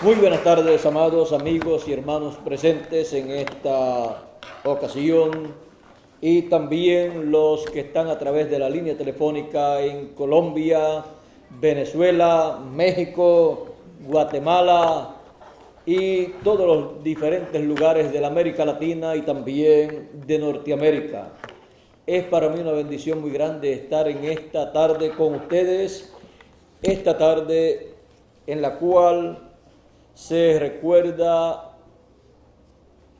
Muy buenas tardes, amados amigos y hermanos presentes en esta ocasión y también los que están a través de la línea telefónica en Colombia, Venezuela, México, Guatemala y todos los diferentes lugares de la América Latina y también de Norteamérica. Es para mí una bendición muy grande estar en esta tarde con ustedes, esta tarde en la cual se recuerda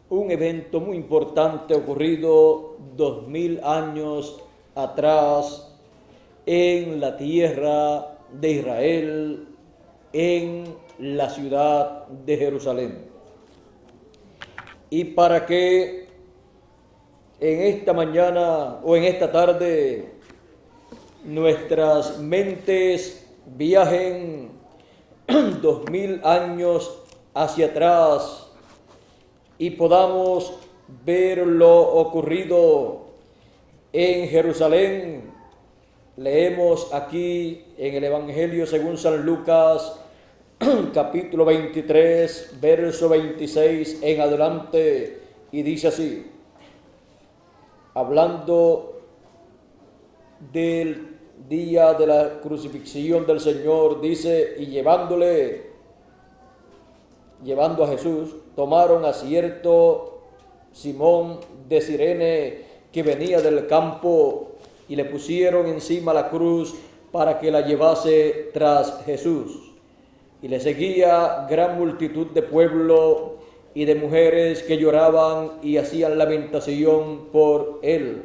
un evento muy importante ocurrido 2000 años atrás en la tierra de Israel, en la ciudad de Jerusalén. Y para que en esta mañana o en esta tarde nuestras mentes viajen 2000 años hacia atrás y podamos ver lo ocurrido en Jerusalén. Leemos aquí en el Evangelio según San Lucas, capítulo 23, verso 26 en adelante, y dice así, hablando del día de la crucifixión del Señor, dice, y llevando a Jesús, tomaron a cierto Simón de Cirene que venía del campo y le pusieron encima la cruz para que la llevase tras Jesús. Y le seguía gran multitud de pueblo y de mujeres que lloraban y hacían lamentación por él.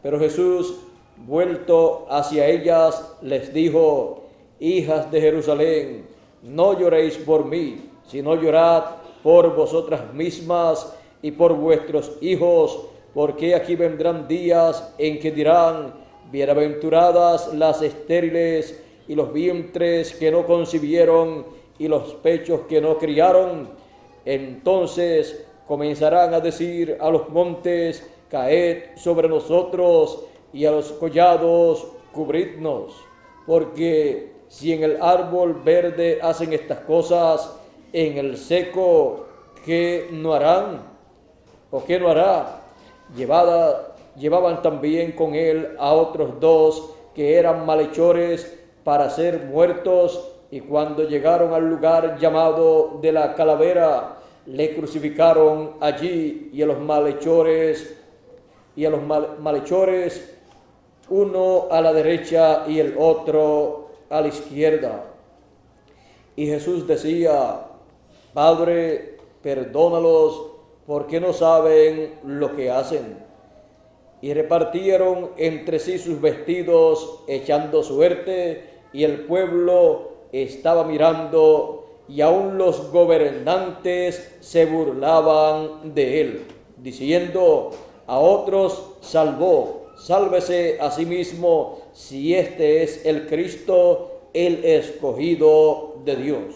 Pero Jesús, vuelto hacia ellas, les dijo, hijas de Jerusalén, no lloréis por mí, sino llorad por vosotras mismas y por vuestros hijos, porque aquí vendrán días en que dirán, bienaventuradas las estériles y los vientres que no concibieron y los pechos que no criaron. Entonces comenzarán a decir a los montes, caed sobre nosotros, y a los collados, cubridnos. Porque si en el árbol verde hacen estas cosas, en el seco, ¿qué no harán? ¿O qué no hará? Llevaban también con él a otros dos que eran malhechores para ser muertos, y cuando llegaron al lugar llamado de la Calavera, le crucificaron allí, y a los malhechores uno a la derecha y el otro a la izquierda. Y Jesús decía, Padre, perdónalos, porque no saben lo que hacen. Y repartieron entre sí sus vestidos, echando suerte, y el pueblo estaba mirando, y aun los gobernantes se burlaban de él, diciendo, a otros salvó, sálvese a sí mismo, si este es el Cristo, el escogido de Dios.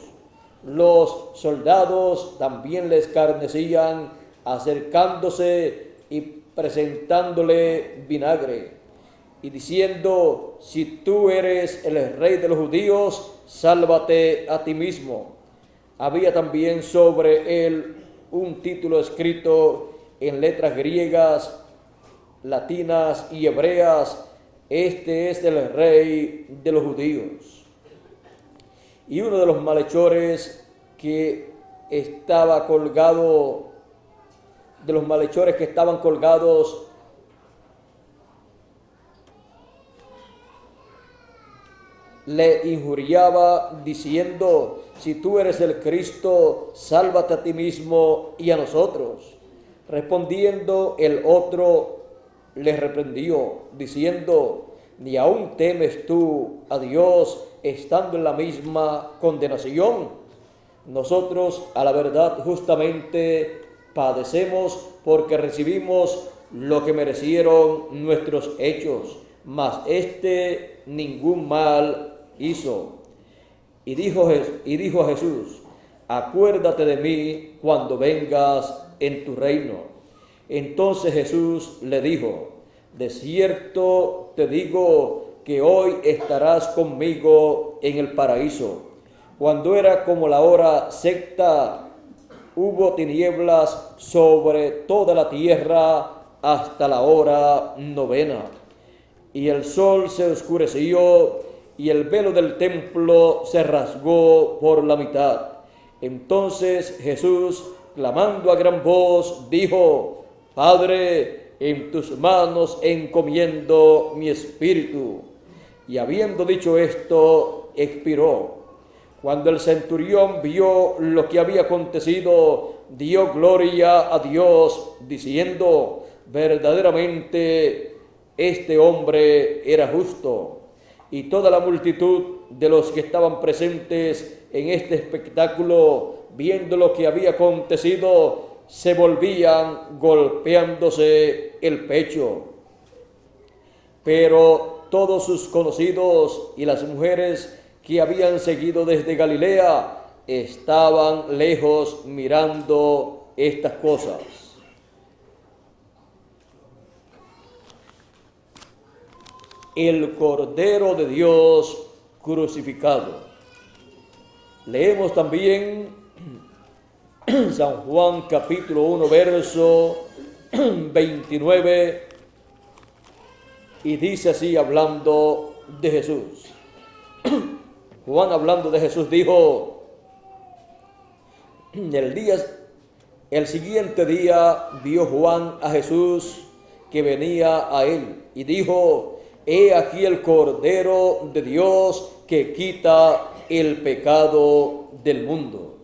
Los soldados también le escarnecían, acercándose y presentándole vinagre, y diciendo, si tú eres el rey de los judíos, sálvate a ti mismo. Había también sobre él un título escrito en letras griegas, latinas y hebreas, este es el rey de los judíos. Y uno de los malhechores que estaban colgados, le injuriaba diciendo, si tú eres el Cristo, sálvate a ti mismo y a nosotros. Respondiendo el otro, le reprendió, diciendo, ¿ni aún temes tú a Dios estando en la misma condenación? Nosotros, a la verdad, justamente padecemos porque recibimos lo que merecieron nuestros hechos, mas este ningún mal hizo. Y dijo a Jesús, acuérdate de mí cuando vengas en tu reino. Entonces Jesús le dijo, de cierto te digo que hoy estarás conmigo en el paraíso. Cuando era como la hora sexta, hubo tinieblas sobre toda la tierra hasta la hora novena. Y el sol se oscureció y el velo del templo se rasgó por la mitad. Entonces Jesús, clamando a gran voz, dijo: Padre, en tus manos encomiendo mi espíritu. Y habiendo dicho esto, expiró. Cuando el centurión vio lo que había acontecido, dio gloria a Dios, diciendo: verdaderamente este hombre era justo. Y toda la multitud de los que estaban presentes en este espectáculo, viendo lo que había acontecido, se volvían golpeándose el pecho. Pero todos sus conocidos y las mujeres que habían seguido desde Galilea estaban lejos mirando estas cosas. El Cordero de Dios crucificado. Leemos también San Juan capítulo 1 verso 29 y dice así, hablando de Jesús. Juan, hablando de Jesús, dijo: el siguiente día vio Juan a Jesús que venía a él y dijo: he aquí el Cordero de Dios que quita el pecado del mundo.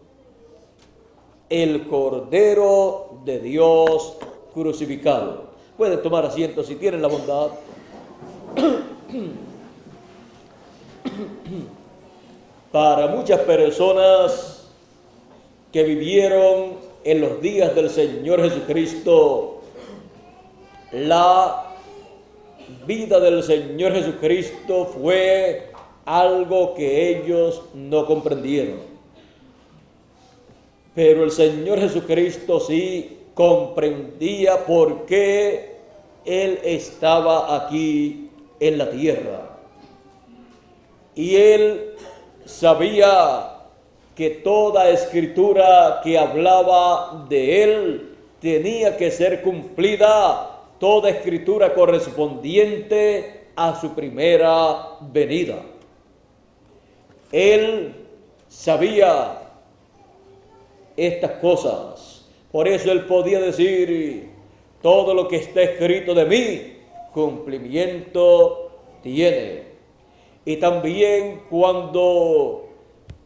El Cordero de Dios crucificado. Pueden tomar asiento si tienen la bondad. Para muchas personas que vivieron en los días del Señor Jesucristo, la vida del Señor Jesucristo fue algo que ellos no comprendieron. Pero el Señor Jesucristo sí comprendía por qué Él estaba aquí en la tierra. Y Él sabía que toda escritura que hablaba de Él tenía que ser cumplida, toda escritura correspondiente a su primera venida. Él sabía estas cosas, por eso Él podía decir: todo lo que está escrito de mí, cumplimiento tiene. Y también cuando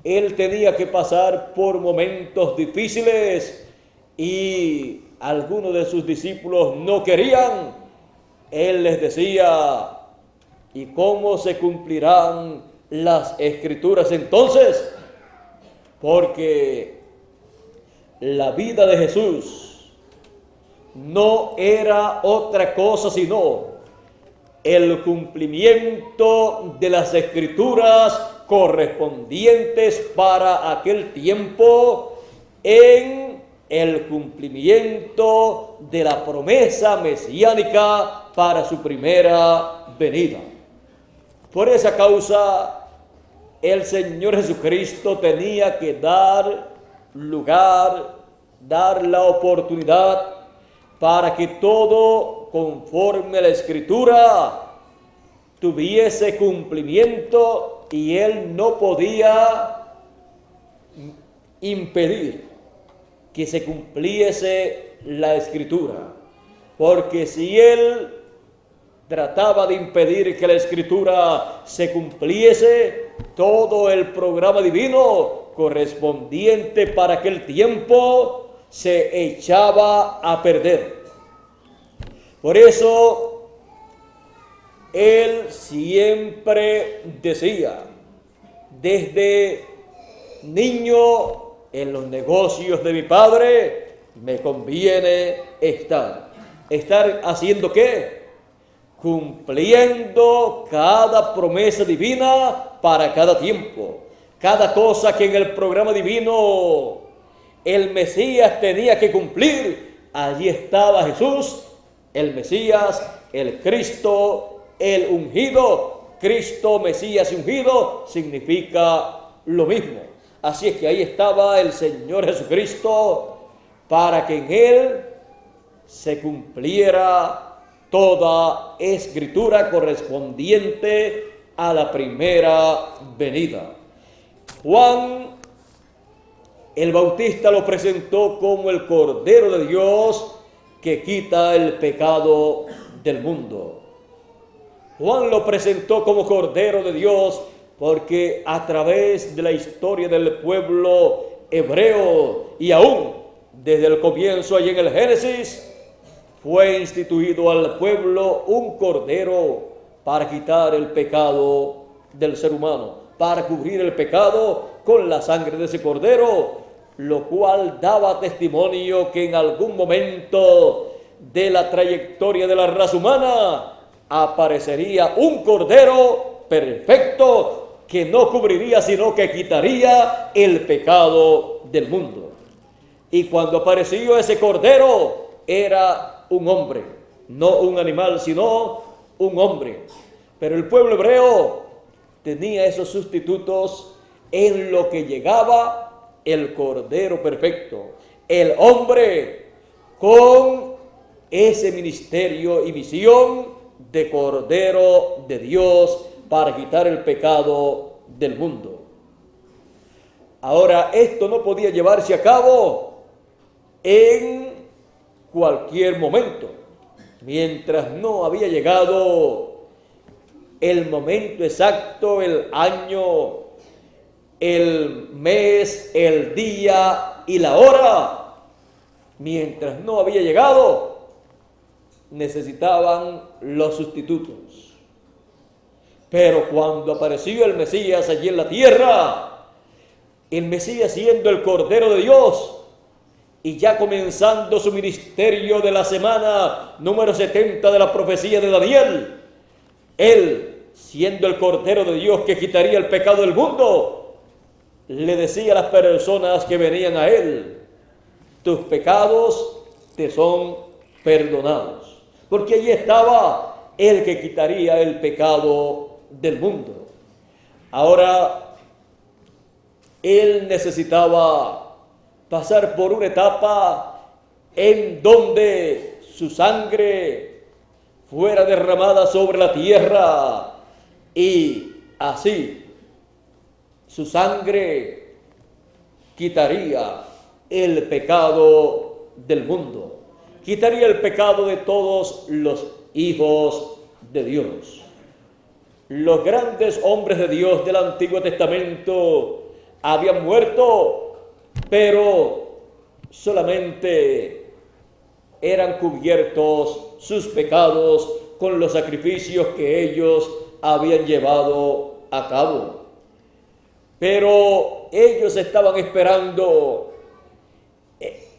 Él tenía que pasar por momentos difíciles y algunos de sus discípulos no querían, Él les decía: ¿y cómo se cumplirán las escrituras entonces? Porque la vida de Jesús no era otra cosa sino el cumplimiento de las escrituras correspondientes para aquel tiempo, en el cumplimiento de la promesa mesiánica para su primera venida. Por esa causa, el Señor Jesucristo tenía que dar lugar, dar la oportunidad para que todo conforme a la Escritura tuviese cumplimiento, y Él no podía impedir que se cumpliese la Escritura, porque si Él trataba de impedir que la Escritura se cumpliese, todo el programa divino correspondiente para aquel tiempo se echaba a perder. Por eso Él siempre decía: desde niño en los negocios de mi Padre me conviene estar. ¿Estar haciendo qué? Cumpliendo cada promesa divina para cada tiempo. Cada cosa que en el programa divino el Mesías tenía que cumplir, allí estaba Jesús, el Mesías, el Cristo, el ungido. Cristo, Mesías y ungido significa lo mismo. Así es que ahí estaba el Señor Jesucristo para que en Él se cumpliera toda escritura correspondiente a la primera venida. Juan el Bautista lo presentó como el Cordero de Dios que quita el pecado del mundo. Juan lo presentó como Cordero de Dios porque a través de la historia del pueblo hebreo y aún desde el comienzo allí en el Génesis, fue instituido al pueblo un Cordero para quitar el pecado del ser humano, para cubrir el pecado con la sangre de ese Cordero, lo cual daba testimonio que en algún momento de la trayectoria de la raza humana aparecería un Cordero perfecto que no cubriría, sino que quitaría el pecado del mundo. Y cuando apareció ese Cordero, era un hombre, no un animal, sino un hombre. Pero el pueblo hebreo tenía esos sustitutos en lo que llegaba el Cordero perfecto, el hombre con ese ministerio y misión de Cordero de Dios para quitar el pecado del mundo. Ahora, esto no podía llevarse a cabo en cualquier momento, mientras no había llegado el momento exacto, el año, el mes, el día y la hora. Mientras no había llegado, necesitaban los sustitutos. Pero cuando apareció el Mesías allí en la tierra, el Mesías siendo el Cordero de Dios y ya comenzando su ministerio de la semana número 70 de la profecía de Daniel, él siendo el Cordero de Dios que quitaría el pecado del mundo, le decía a las personas que venían a él: tus pecados te son perdonados, porque allí estaba el que quitaría el pecado del mundo. Ahora, él necesitaba pasar por una etapa en donde su sangre fuera derramada sobre la tierra y así su sangre quitaría el pecado del mundo, quitaría el pecado de todos los hijos de Dios. Los grandes hombres de Dios del Antiguo Testamento habían muerto, pero solamente eran cubiertos sus pecados con los sacrificios que ellos habían llevado a cabo. Pero ellos estaban esperando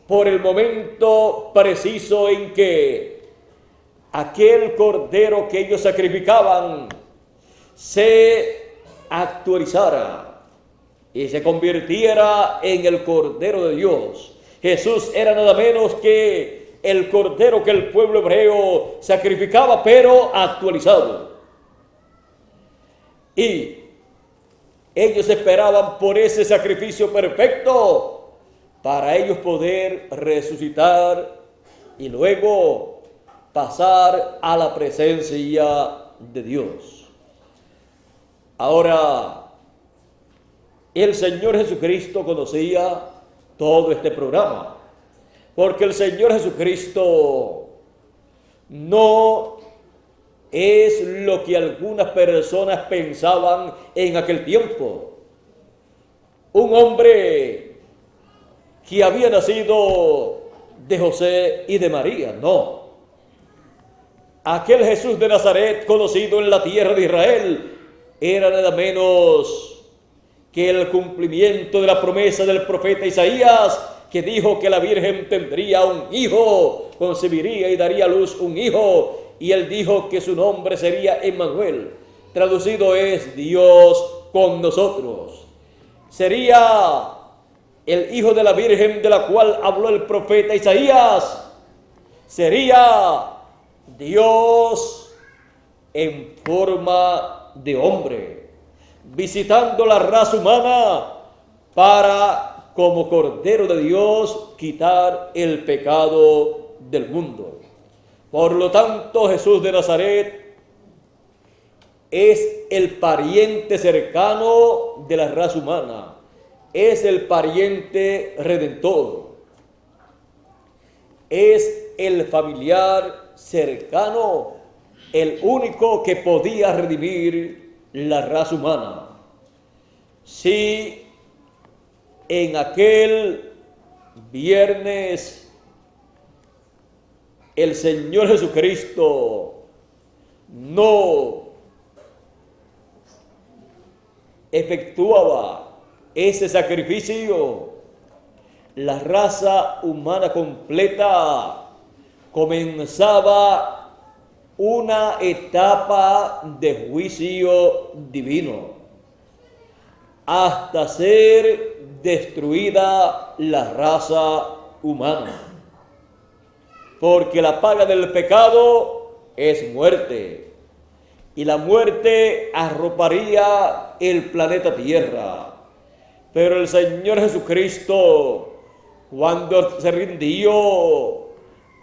por el momento preciso en que aquel Cordero que ellos sacrificaban se actualizara y se convirtiera en el Cordero de Dios. Jesús era nada menos que el Cordero que el pueblo hebreo sacrificaba, pero actualizado. Y ellos esperaban por ese sacrificio perfecto para ellos poder resucitar y luego pasar a la presencia de Dios. Ahora, el Señor Jesucristo conocía todo este programa, porque el Señor Jesucristo no es lo que algunas personas pensaban en aquel tiempo. Un hombre que había nacido de José y de María, no. Aquel Jesús de Nazaret conocido en la tierra de Israel era nada menos que el cumplimiento de la promesa del profeta Isaías, que dijo que la Virgen tendría un hijo, concebiría y daría a luz un hijo, y él dijo que su nombre sería Emmanuel, traducido es Dios con nosotros. Sería el hijo de la Virgen de la cual habló el profeta Isaías, sería Dios en forma de hombre, visitando la raza humana para, como Cordero de Dios, quitar el pecado del mundo. Por lo tanto, Jesús de Nazaret es el pariente cercano de la raza humana, es el pariente redentor, es el familiar cercano, el único que podía redimir la raza humana. Si en aquel viernes el Señor Jesucristo no efectuaba ese sacrificio, la raza humana completa comenzaba una etapa de juicio divino hasta ser destruida la raza humana. Porque la paga del pecado es muerte, y la muerte arroparía el planeta Tierra. Pero el Señor Jesucristo, cuando se rindió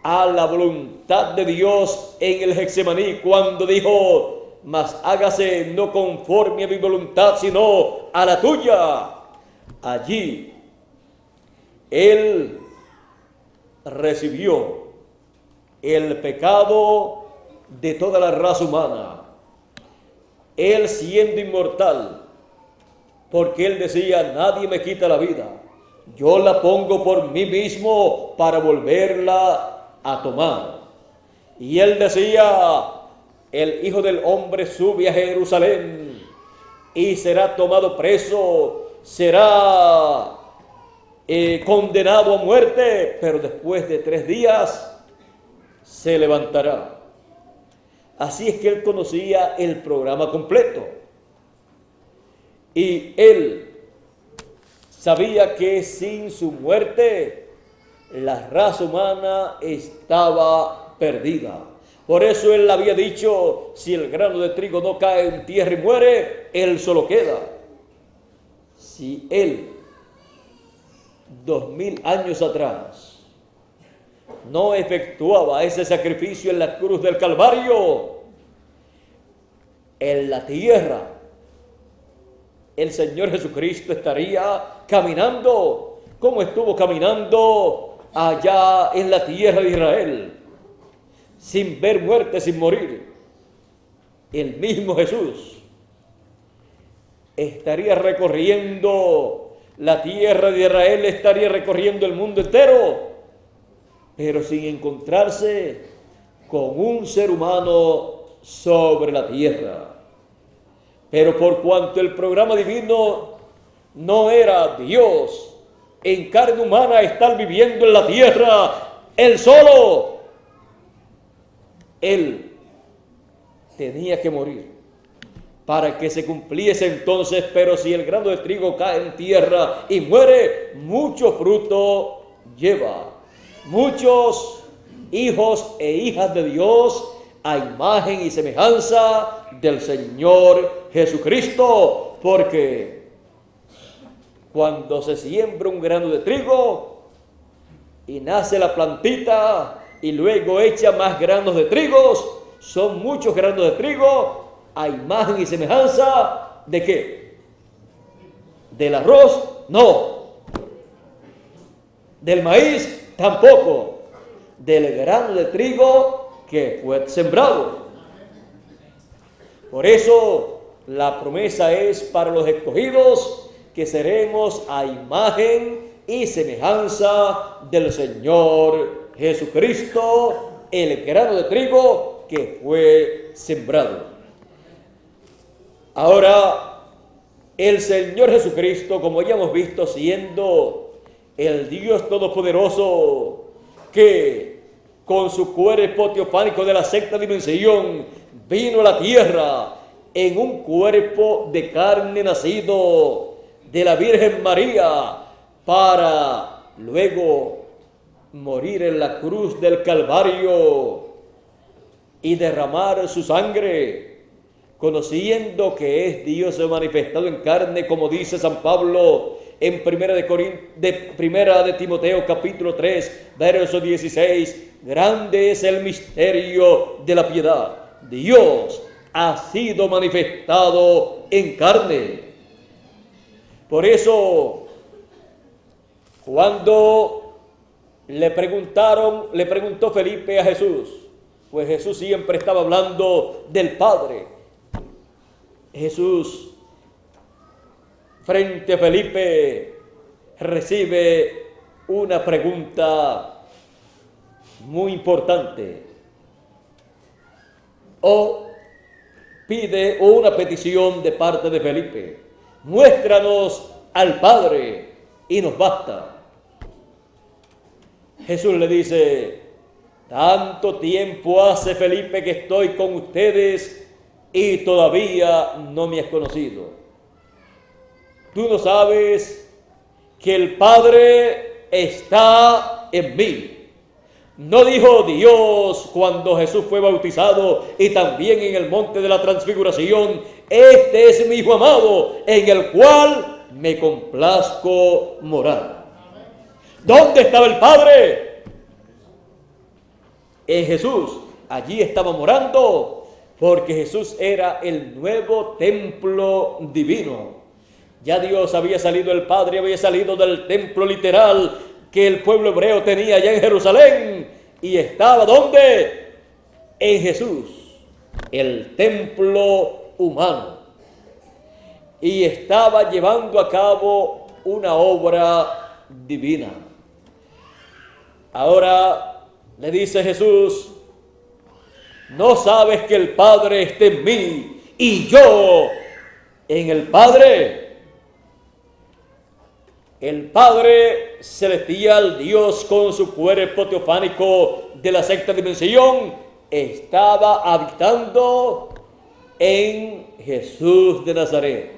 a la voluntad de Dios en el Getsemaní, cuando dijo: mas hágase no conforme a mi voluntad, sino a la tuya. Allí Él recibió el pecado de toda la raza humana. Él siendo inmortal, porque Él decía: nadie me quita la vida, yo la pongo por mí mismo para volverla a tomar. Y Él decía: el Hijo del Hombre sube a Jerusalén y será tomado preso, será condenado a muerte, pero después de 3 días se levantará. Así es que Él conocía el programa completo. Y Él sabía que sin su muerte la raza humana estaba perdida. Por eso Él había dicho: si el grano de trigo no cae en tierra y muere, él solo queda. Si Él, 2000 años atrás, no efectuaba ese sacrificio en la cruz del Calvario, en la tierra, el Señor Jesucristo estaría caminando como estuvo caminando allá en la tierra de Israel, sin ver muerte, sin morir. El mismo Jesús estaría recorriendo la tierra de Israel, estaría recorriendo el mundo entero, pero sin encontrarse con un ser humano sobre la tierra. Pero por cuanto el programa divino no era Dios en carne humana estar viviendo en la tierra, Él solo, Él tenía que morir para que se cumpliese entonces. Pero si el grano de trigo cae en tierra y muere, mucho fruto lleva. Muchos hijos e hijas de Dios a imagen y semejanza del Señor Jesucristo, porque cuando se siembra un grano de trigo y nace la plantita y luego echa más granos de trigo, son muchos granos de trigo a imagen y semejanza ¿de qué? ¿Del arroz? No. ¿Del maíz? Tampoco. Del grano de trigo que fue sembrado. Por eso la promesa es para los escogidos, que seremos a imagen y semejanza del Señor Jesucristo, el grano de trigo que fue sembrado. Ahora, el Señor Jesucristo, como ya hemos visto, siendo el Dios Todopoderoso, que con su cuerpo teofánico de la sexta dimensión vino a la tierra en un cuerpo de carne nacido de la Virgen María, para luego morir en la cruz del Calvario y derramar su sangre, conociendo que es Dios manifestado en carne, como dice San Pablo, en primera de Timoteo capítulo 3, verso 16, grande es el misterio de la piedad. Dios ha sido manifestado en carne. Por eso, cuando le preguntó Felipe a Jesús, pues Jesús siempre estaba hablando del Padre. Jesús, frente a Felipe, recibe una pregunta muy importante, o pide una petición de parte de Felipe: muéstranos al Padre y nos basta. Jesús le dice: tanto tiempo hace, Felipe, que estoy con ustedes y todavía no me has conocido. Tú no sabes que el Padre está en mí. ¿No dijo Dios cuando Jesús fue bautizado y también en el monte de la transfiguración: este es mi Hijo amado, en el cual me complazco morar? ¿Dónde estaba el Padre? En Jesús. Allí estaba morando, porque Jesús era el nuevo templo divino. Ya Dios había salido, el Padre había salido del templo literal que el pueblo hebreo tenía allá en Jerusalén, y estaba ¿dónde? En Jesús, el templo humano, y estaba llevando a cabo una obra divina. Ahora le dice Jesús: ¿no sabes que el Padre está en mí y yo en el Padre? El Padre celestial, Dios con su cuerpo teofánico de la sexta dimensión, estaba habitando en Jesús de Nazaret.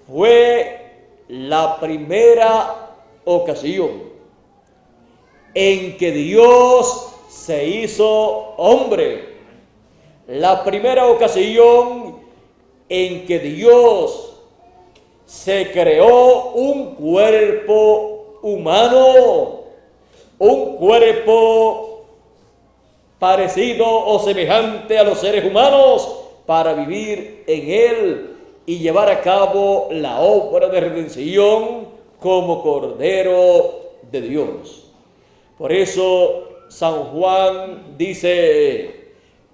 Fue la primera ocasión en que Dios se hizo hombre. La primera ocasión en que Dios se creó un cuerpo humano, un cuerpo parecido o semejante a los seres humanos, para vivir en él y llevar a cabo la obra de redención como Cordero de Dios. Por eso San Juan dice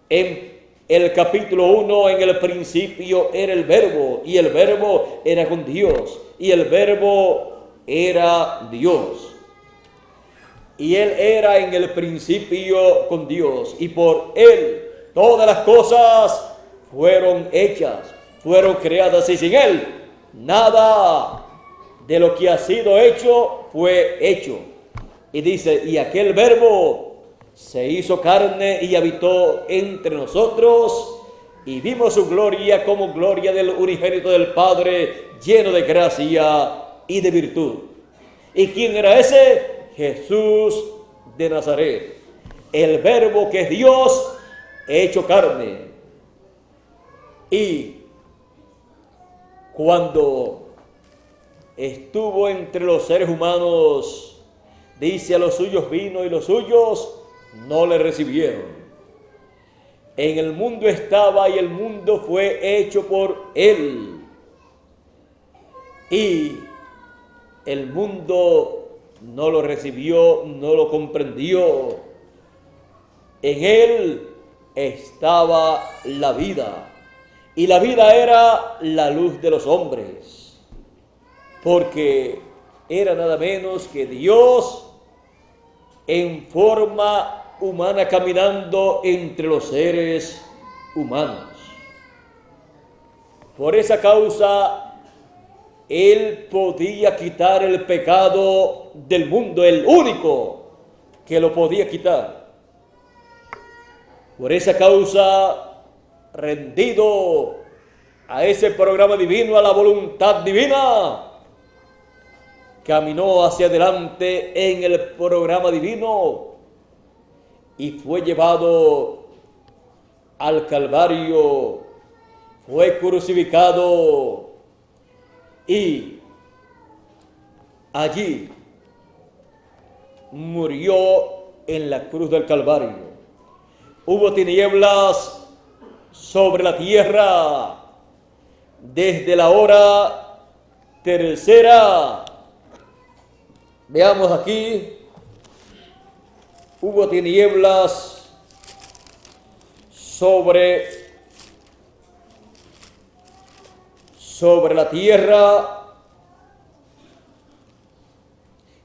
en el capítulo 1: en el principio era el Verbo, y el Verbo era con Dios, y el Verbo era Dios. Y Él era en el principio con Dios, y por Él todas las cosas fueron hechas, fueron creadas, y sin Él nada de lo que ha sido hecho fue hecho. Y dice: y aquel Verbo se hizo carne y habitó entre nosotros, y vimos su gloria como gloria del unigénito del Padre, lleno de gracia y de virtud. ¿Y quién era ese? Jesús de Nazaret, el Verbo que es Dios hecho carne. Y cuando estuvo entre los seres humanos, dice: a los suyos vino y los suyos no le recibieron. En el mundo estaba y el mundo fue hecho por él, y el mundo no lo recibió, no lo comprendió. En él estaba la vida, y la vida era la luz de los hombres, porque era nada menos que Dios en forma humana, caminando entre los seres humanos. Por esa causa, Él podía quitar el pecado del mundo, el único que lo podía quitar. Por esa causa, rendido a ese programa divino, a la voluntad divina, caminó hacia adelante en el programa divino y fue llevado al Calvario, fue crucificado y allí murió en la cruz del Calvario. Hubo tinieblas sobre la tierra desde la hora tercera. Veamos aquí, hubo tinieblas sobre la tierra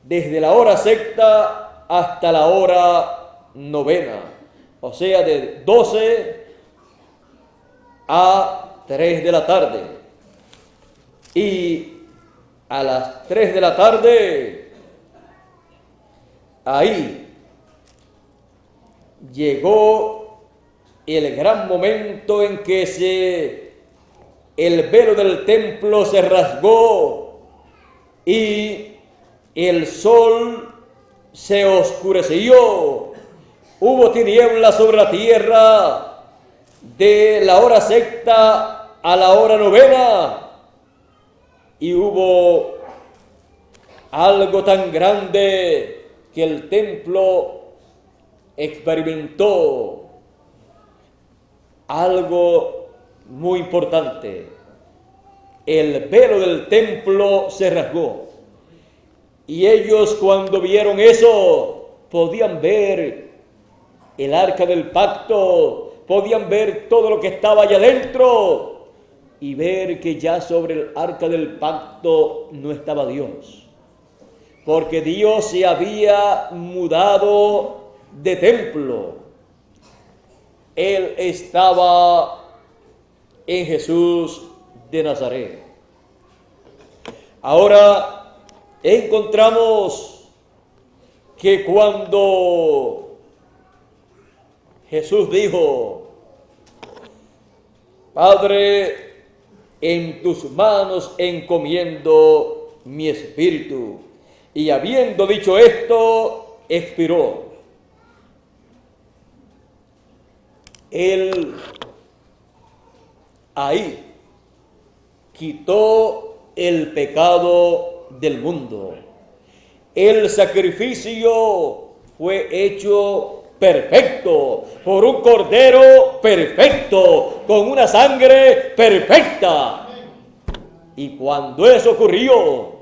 desde la hora sexta hasta la hora novena, o sea, de 12 a 3 de la tarde. Y a las 3 de la tarde, ahí llegó el gran momento en que el velo del templo se rasgó y el sol se oscureció. Hubo tinieblas sobre la tierra de la hora sexta a la hora novena, y hubo algo tan grande que el templo experimentó algo muy importante. El velo del templo se rasgó, y ellos, cuando vieron eso, podían ver el arca del pacto, podían ver todo lo que estaba allá adentro y ver que ya sobre el arca del pacto no estaba Dios, porque Dios se había mudado de templo. Él estaba en Jesús de Nazaret. Ahora encontramos que cuando Jesús dijo: Padre, en tus manos encomiendo mi espíritu, y habiendo dicho esto, expiró. Él ahí quitó el pecado del mundo. El sacrificio fue hecho perfecto por un cordero perfecto, con una sangre perfecta. Y cuando eso ocurrió,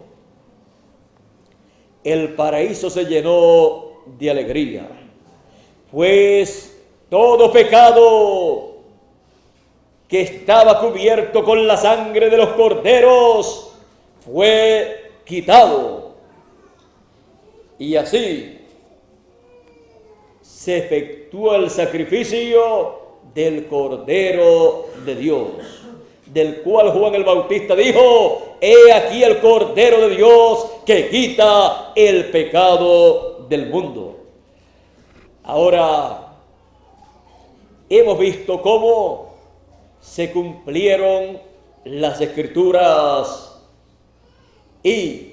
el paraíso se llenó de alegría, pues todo pecado que estaba cubierto con la sangre de los corderos fue quitado. Y así se efectuó el sacrificio del Cordero de Dios, del cual Juan el Bautista dijo: he aquí el Cordero de Dios que quita el pecado del mundo. Ahora, hemos visto cómo se cumplieron las Escrituras, y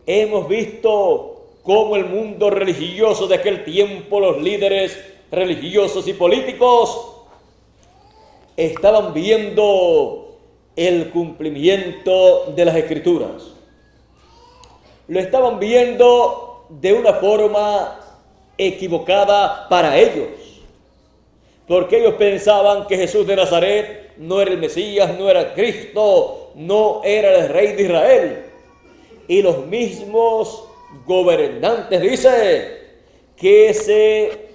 hemos visto cómo el mundo religioso de aquel tiempo, los líderes religiosos y políticos, estaban viendo el cumplimiento de las Escrituras. Lo estaban viendo de una forma equivocada para ellos, porque ellos pensaban que Jesús de Nazaret no era el Mesías, no era Cristo, no era el Rey de Israel. Y los mismos gobernantes, dice, que se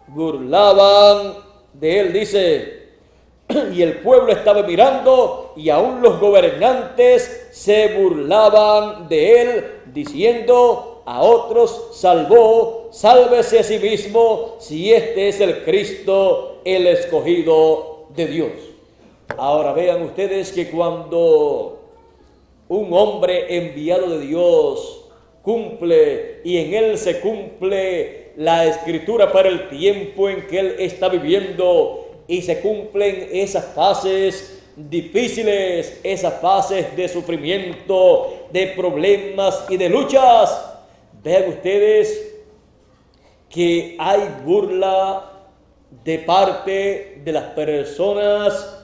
burlaban de él, dice, y el pueblo estaba mirando, y aún los gobernantes se burlaban de él, diciendo: a otros salvó, sálvese a sí mismo, si este es el Cristo, el escogido de Dios. Ahora vean ustedes que cuando un hombre enviado de Dios cumple, y en él se cumple la Escritura para el tiempo en que él está viviendo, y se cumplen esas fases difíciles, esas fases de sufrimiento, de problemas y de luchas, vean ustedes que hay burla de parte de las personas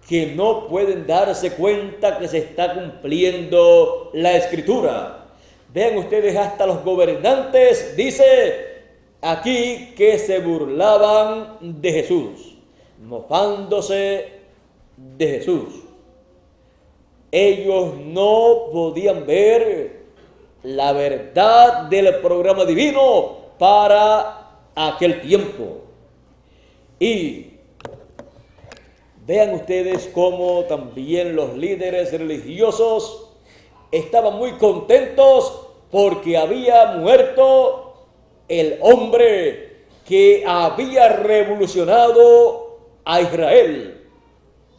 que no pueden darse cuenta que se está cumpliendo la Escritura. Vean ustedes, hasta los gobernantes, dice aquí, que se burlaban de Jesús, mofándose de Jesús. Ellos no podían ver la verdad del programa divino para aquel tiempo. Y vean ustedes cómo también los líderes religiosos estaban muy contentos porque había muerto el hombre que había revolucionado a Israel,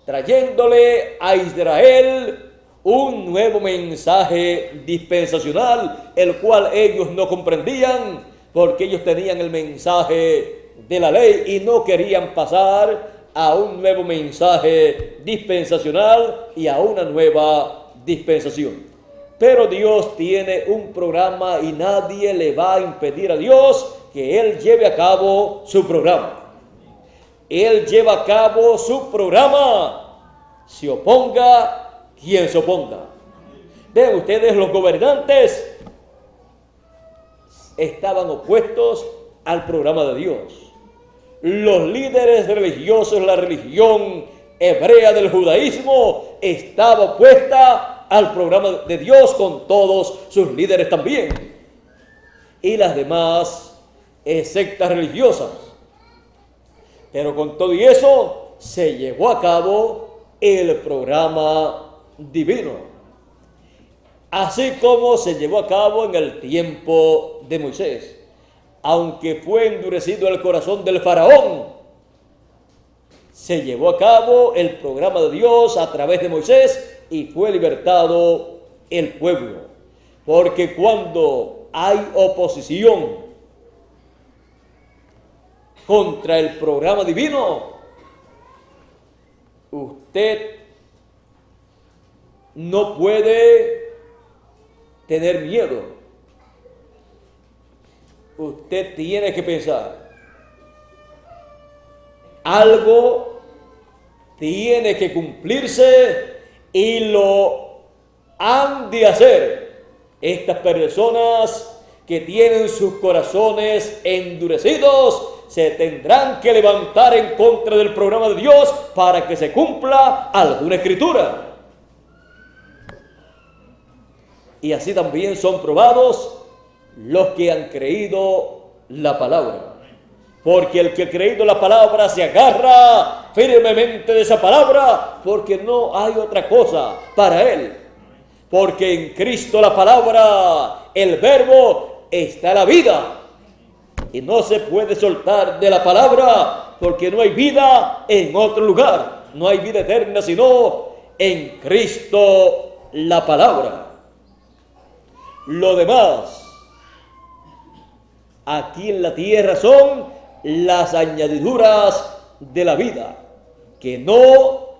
trayéndole a Israel un nuevo mensaje dispensacional, el cual ellos no comprendían, porque ellos tenían el mensaje de la ley y no querían pasar a un nuevo mensaje dispensacional y a una nueva dispensación. Pero Dios tiene un programa y nadie le va a impedir a Dios que Él lleve a cabo su programa. Él lleva a cabo su programa, se oponga quien se oponga. Vean ustedes, los gobernantes estaban opuestos al programa de Dios. Los líderes religiosos, la religión hebrea del judaísmo, estaba opuesta al programa de Dios con todos sus líderes también. Y las demás sectas religiosas. Pero con todo y eso, se llevó a cabo el programa divino. Así como se llevó a cabo en el tiempo de Moisés. Aunque fue endurecido el corazón del faraón, se llevó a cabo el programa de Dios a través de Moisés y fue libertado el pueblo. Porque cuando hay oposición contra el programa divino, usted no puede tener miedo. Usted tiene que pensar, algo tiene que cumplirse y lo han de hacer estas personas que tienen sus corazones endurecidos. Se tendrán que levantar en contra del programa de Dios para que se cumpla alguna escritura. Y así también son probados los que han creído la palabra. Porque el que ha creído la palabra se agarra firmemente de esa palabra, porque no hay otra cosa para él. Porque en Cristo la palabra, el verbo, está la vida. Y no se puede soltar de la palabra, porque no hay vida en otro lugar. No hay vida eterna sino en Cristo la palabra. Lo demás aquí en la tierra son las añadiduras de la vida, que no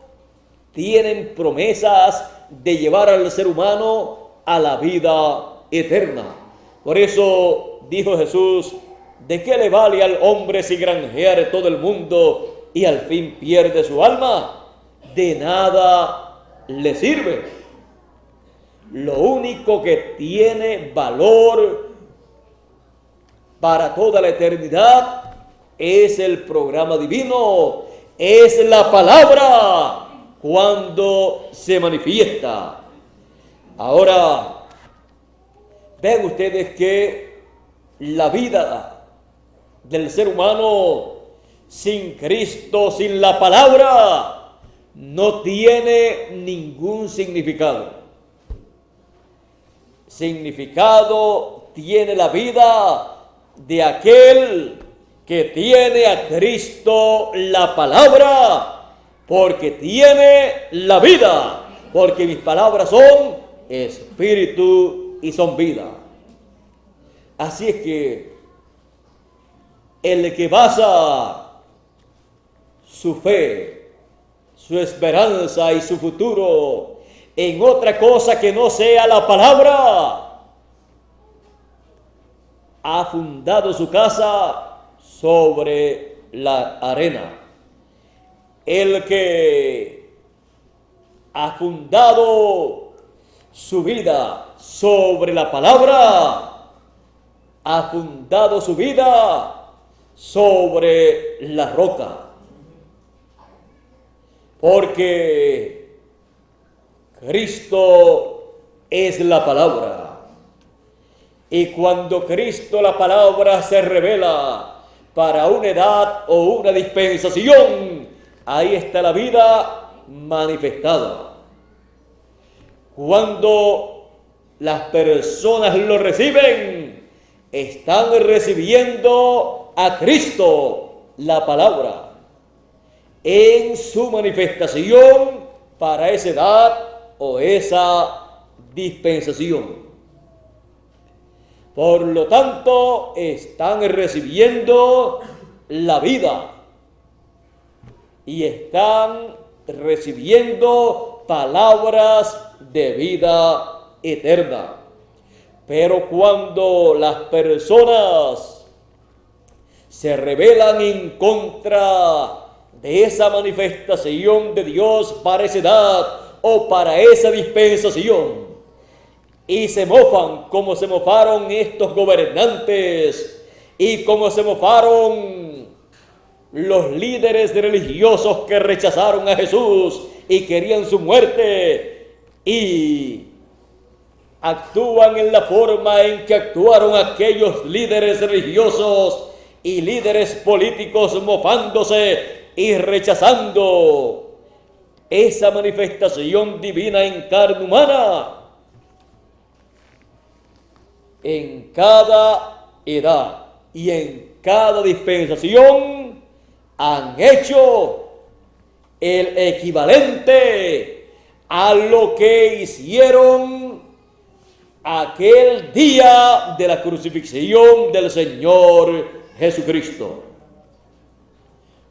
tienen promesas de llevar al ser humano a la vida eterna. Por eso dijo Jesús, ¿de qué le vale al hombre si granjeare todo el mundo y al fin pierde su alma? De nada le sirve. Lo único que tiene valor para toda la eternidad es el programa divino, es la palabra cuando se manifiesta. Ahora, ven ustedes que la vida del ser humano sin Cristo, sin la palabra, no tiene ningún significado. Significado tiene la vida de aquel que tiene a Cristo la palabra, porque tiene la vida, porque mis palabras son espíritu y son vida. Así es que el que basa su fe, su esperanza y su futuro en otra cosa que no sea la palabra, ha fundado su casa sobre la arena. El que ha fundado su vida sobre la palabra, ha fundado su vida sobre la roca. Porque Cristo es la palabra. Y cuando Cristo, la palabra, se revela para una edad o una dispensación, ahí está la vida manifestada. Cuando las personas lo reciben, están recibiendo a Cristo, la palabra, en su manifestación para esa edad o esa dispensación. Por lo tanto, están recibiendo la vida y están recibiendo palabras de vida eterna. Pero cuando las personas se rebelan en contra de esa manifestación de Dios para esa edad o para esa dispensación, y se mofan como se mofaron estos gobernantes y como se mofaron los líderes religiosos que rechazaron a Jesús y querían su muerte, y actúan en la forma en que actuaron aquellos líderes religiosos y líderes políticos, mofándose y rechazando esa manifestación divina en carne humana. En cada edad y en cada dispensación han hecho el equivalente a lo que hicieron aquel día de la crucifixión del Señor Jesucristo.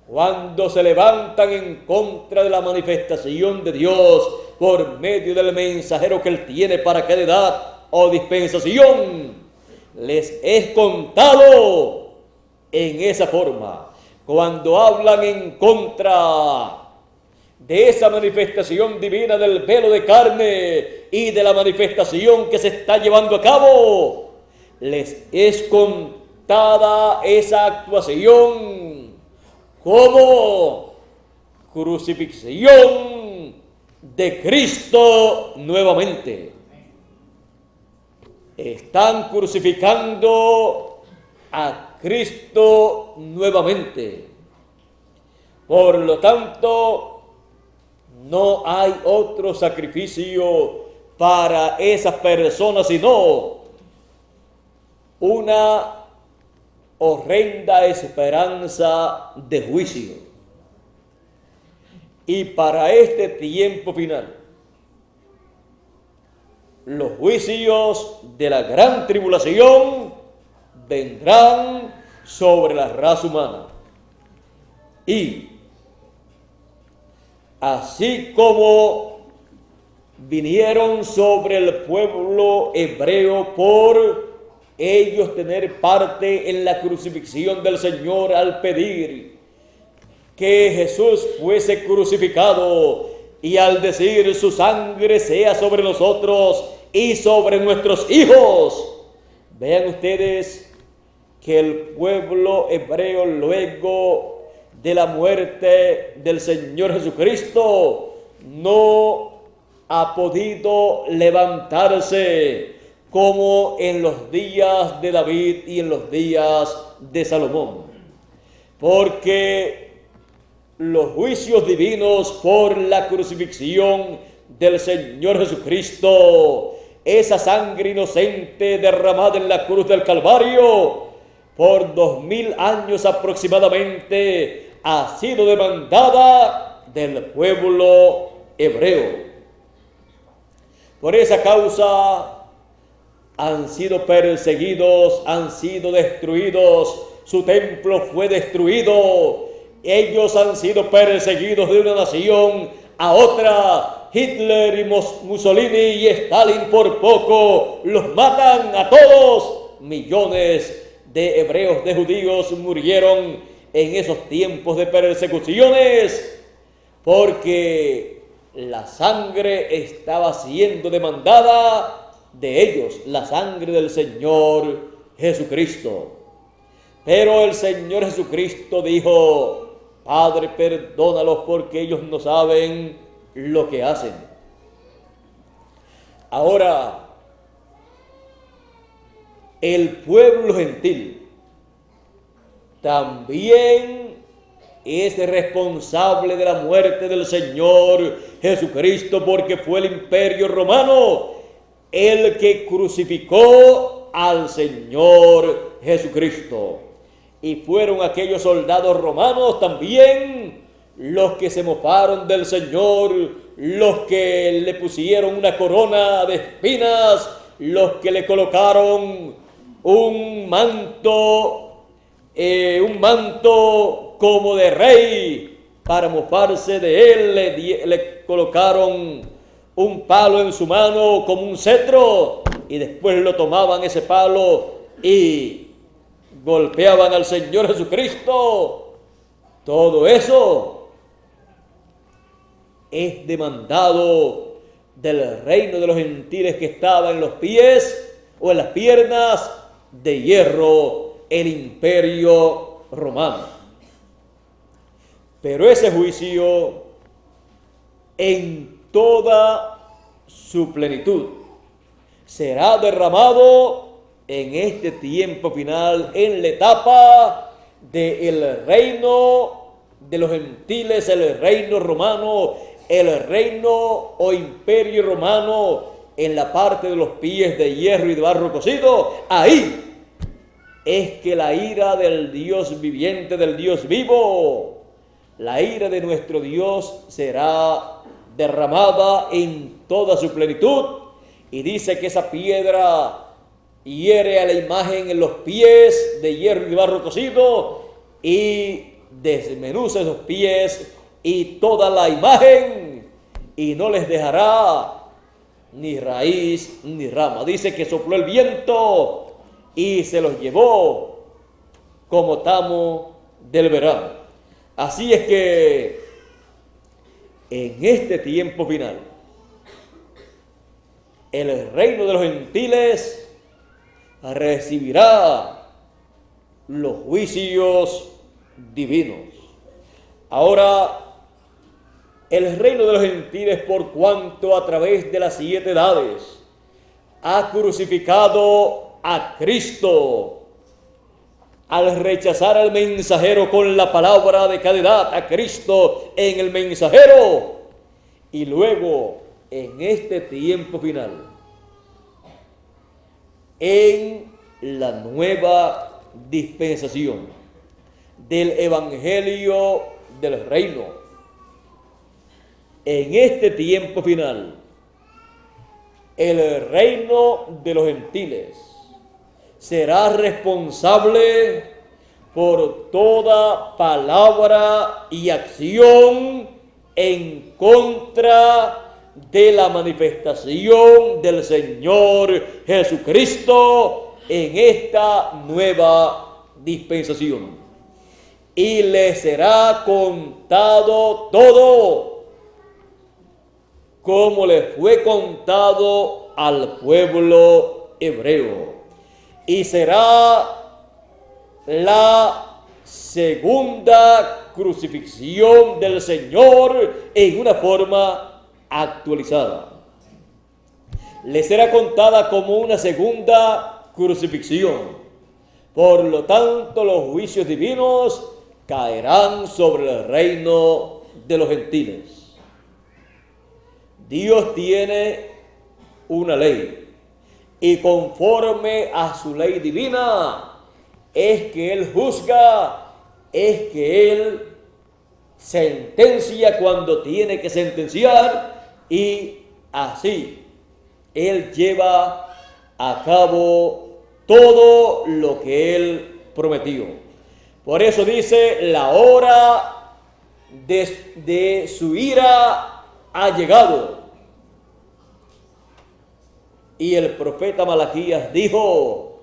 Cuando se levantan en contra de la manifestación de Dios por medio del mensajero que Él tiene para cada edad o dispensación, les es contado en esa forma. Cuando hablan en contra de esa manifestación divina del velo de carne y de la manifestación que se está llevando a cabo, les es contada esa actuación como crucifixión de Cristo nuevamente. Están crucificando a Cristo nuevamente. Por lo tanto, no hay otro sacrificio para esas personas sino una horrenda esperanza de juicio. Y para este tiempo final, los juicios de la gran tribulación vendrán sobre la raza humana. Y así como vinieron sobre el pueblo hebreo por ellos tener parte en la crucifixión del Señor al pedir que Jesús fuese crucificado y al decir su sangre sea sobre nosotros y sobre nuestros hijos. Vean ustedes que el pueblo hebreo, luego de la muerte del Señor Jesucristo, no ha podido levantarse como en los días de David y en los días de Salomón, porque los juicios divinos por la crucifixión del Señor Jesucristo, esa sangre inocente derramada en la cruz del Calvario, por 2000 años aproximadamente, ha sido demandada del pueblo hebreo. Por esa causa han sido perseguidos, han sido destruidos, su templo fue destruido, ellos han sido perseguidos de una nación a otra. Hitler y Mussolini y Stalin por poco los matan a todos. Millones de hebreos, de judíos murieron en esos tiempos de persecuciones, porque la sangre estaba siendo demandada de ellos, la sangre del Señor Jesucristo. Pero el Señor Jesucristo dijo: Padre, perdónalos porque ellos no saben lo que hacen. Ahora, el pueblo gentil también es responsable de la muerte del Señor Jesucristo, porque fue el imperio romano el que crucificó al Señor Jesucristo. Y fueron aquellos soldados romanos también los que se mofaron del Señor, los que le pusieron una corona de espinas, los que le colocaron un manto como de rey para mofarse de él. Le colocaron un palo en su mano como un cetro, y después lo tomaban ese palo y golpeaban al Señor Jesucristo. Todo eso es demandado del reino de los gentiles que estaba en los pies o en las piernas de hierro, el imperio romano. Pero ese juicio en toda su plenitud será derramado en este tiempo final, en la etapa del reino de los gentiles, el reino romano, el reino o imperio romano, en la parte de los pies de hierro y de barro cocido. Ahí es que la ira del Dios viviente, del Dios vivo, la ira de nuestro Dios será derramada en toda su plenitud. Y dice que esa piedra hiere a la imagen en los pies de hierro y barro cocido y desmenuza esos pies y toda la imagen, y no les dejará ni raíz ni rama. Dice que sopló el viento y se los llevó como tamo del verano. Así es que en este tiempo final, el reino de los gentiles recibirá los juicios divinos. Ahora, el reino de los gentiles, por cuanto a través de las 7 edades ha crucificado a Cristo, al rechazar al mensajero con la palabra de cada edad, a Cristo en el mensajero, y luego en este tiempo final, en la nueva dispensación del evangelio del reino, en este tiempo final, el reino de los gentiles será responsable por toda palabra y acción en contra de la manifestación del Señor Jesucristo en esta nueva dispensación. Y le será contado todo, como le fue contado al pueblo hebreo. Y será la segunda crucifixión del Señor en una forma actualizada. Le será contada como una segunda crucifixión. Por lo tanto, los juicios divinos caerán sobre el reino de los gentiles. Dios tiene una ley, y conforme a su ley divina es que Él juzga, es que Él sentencia cuando tiene que sentenciar, y así Él lleva a cabo todo lo que Él prometió. Por eso dice: la hora de su ira ha llegado. Y el profeta Malaquías dijo: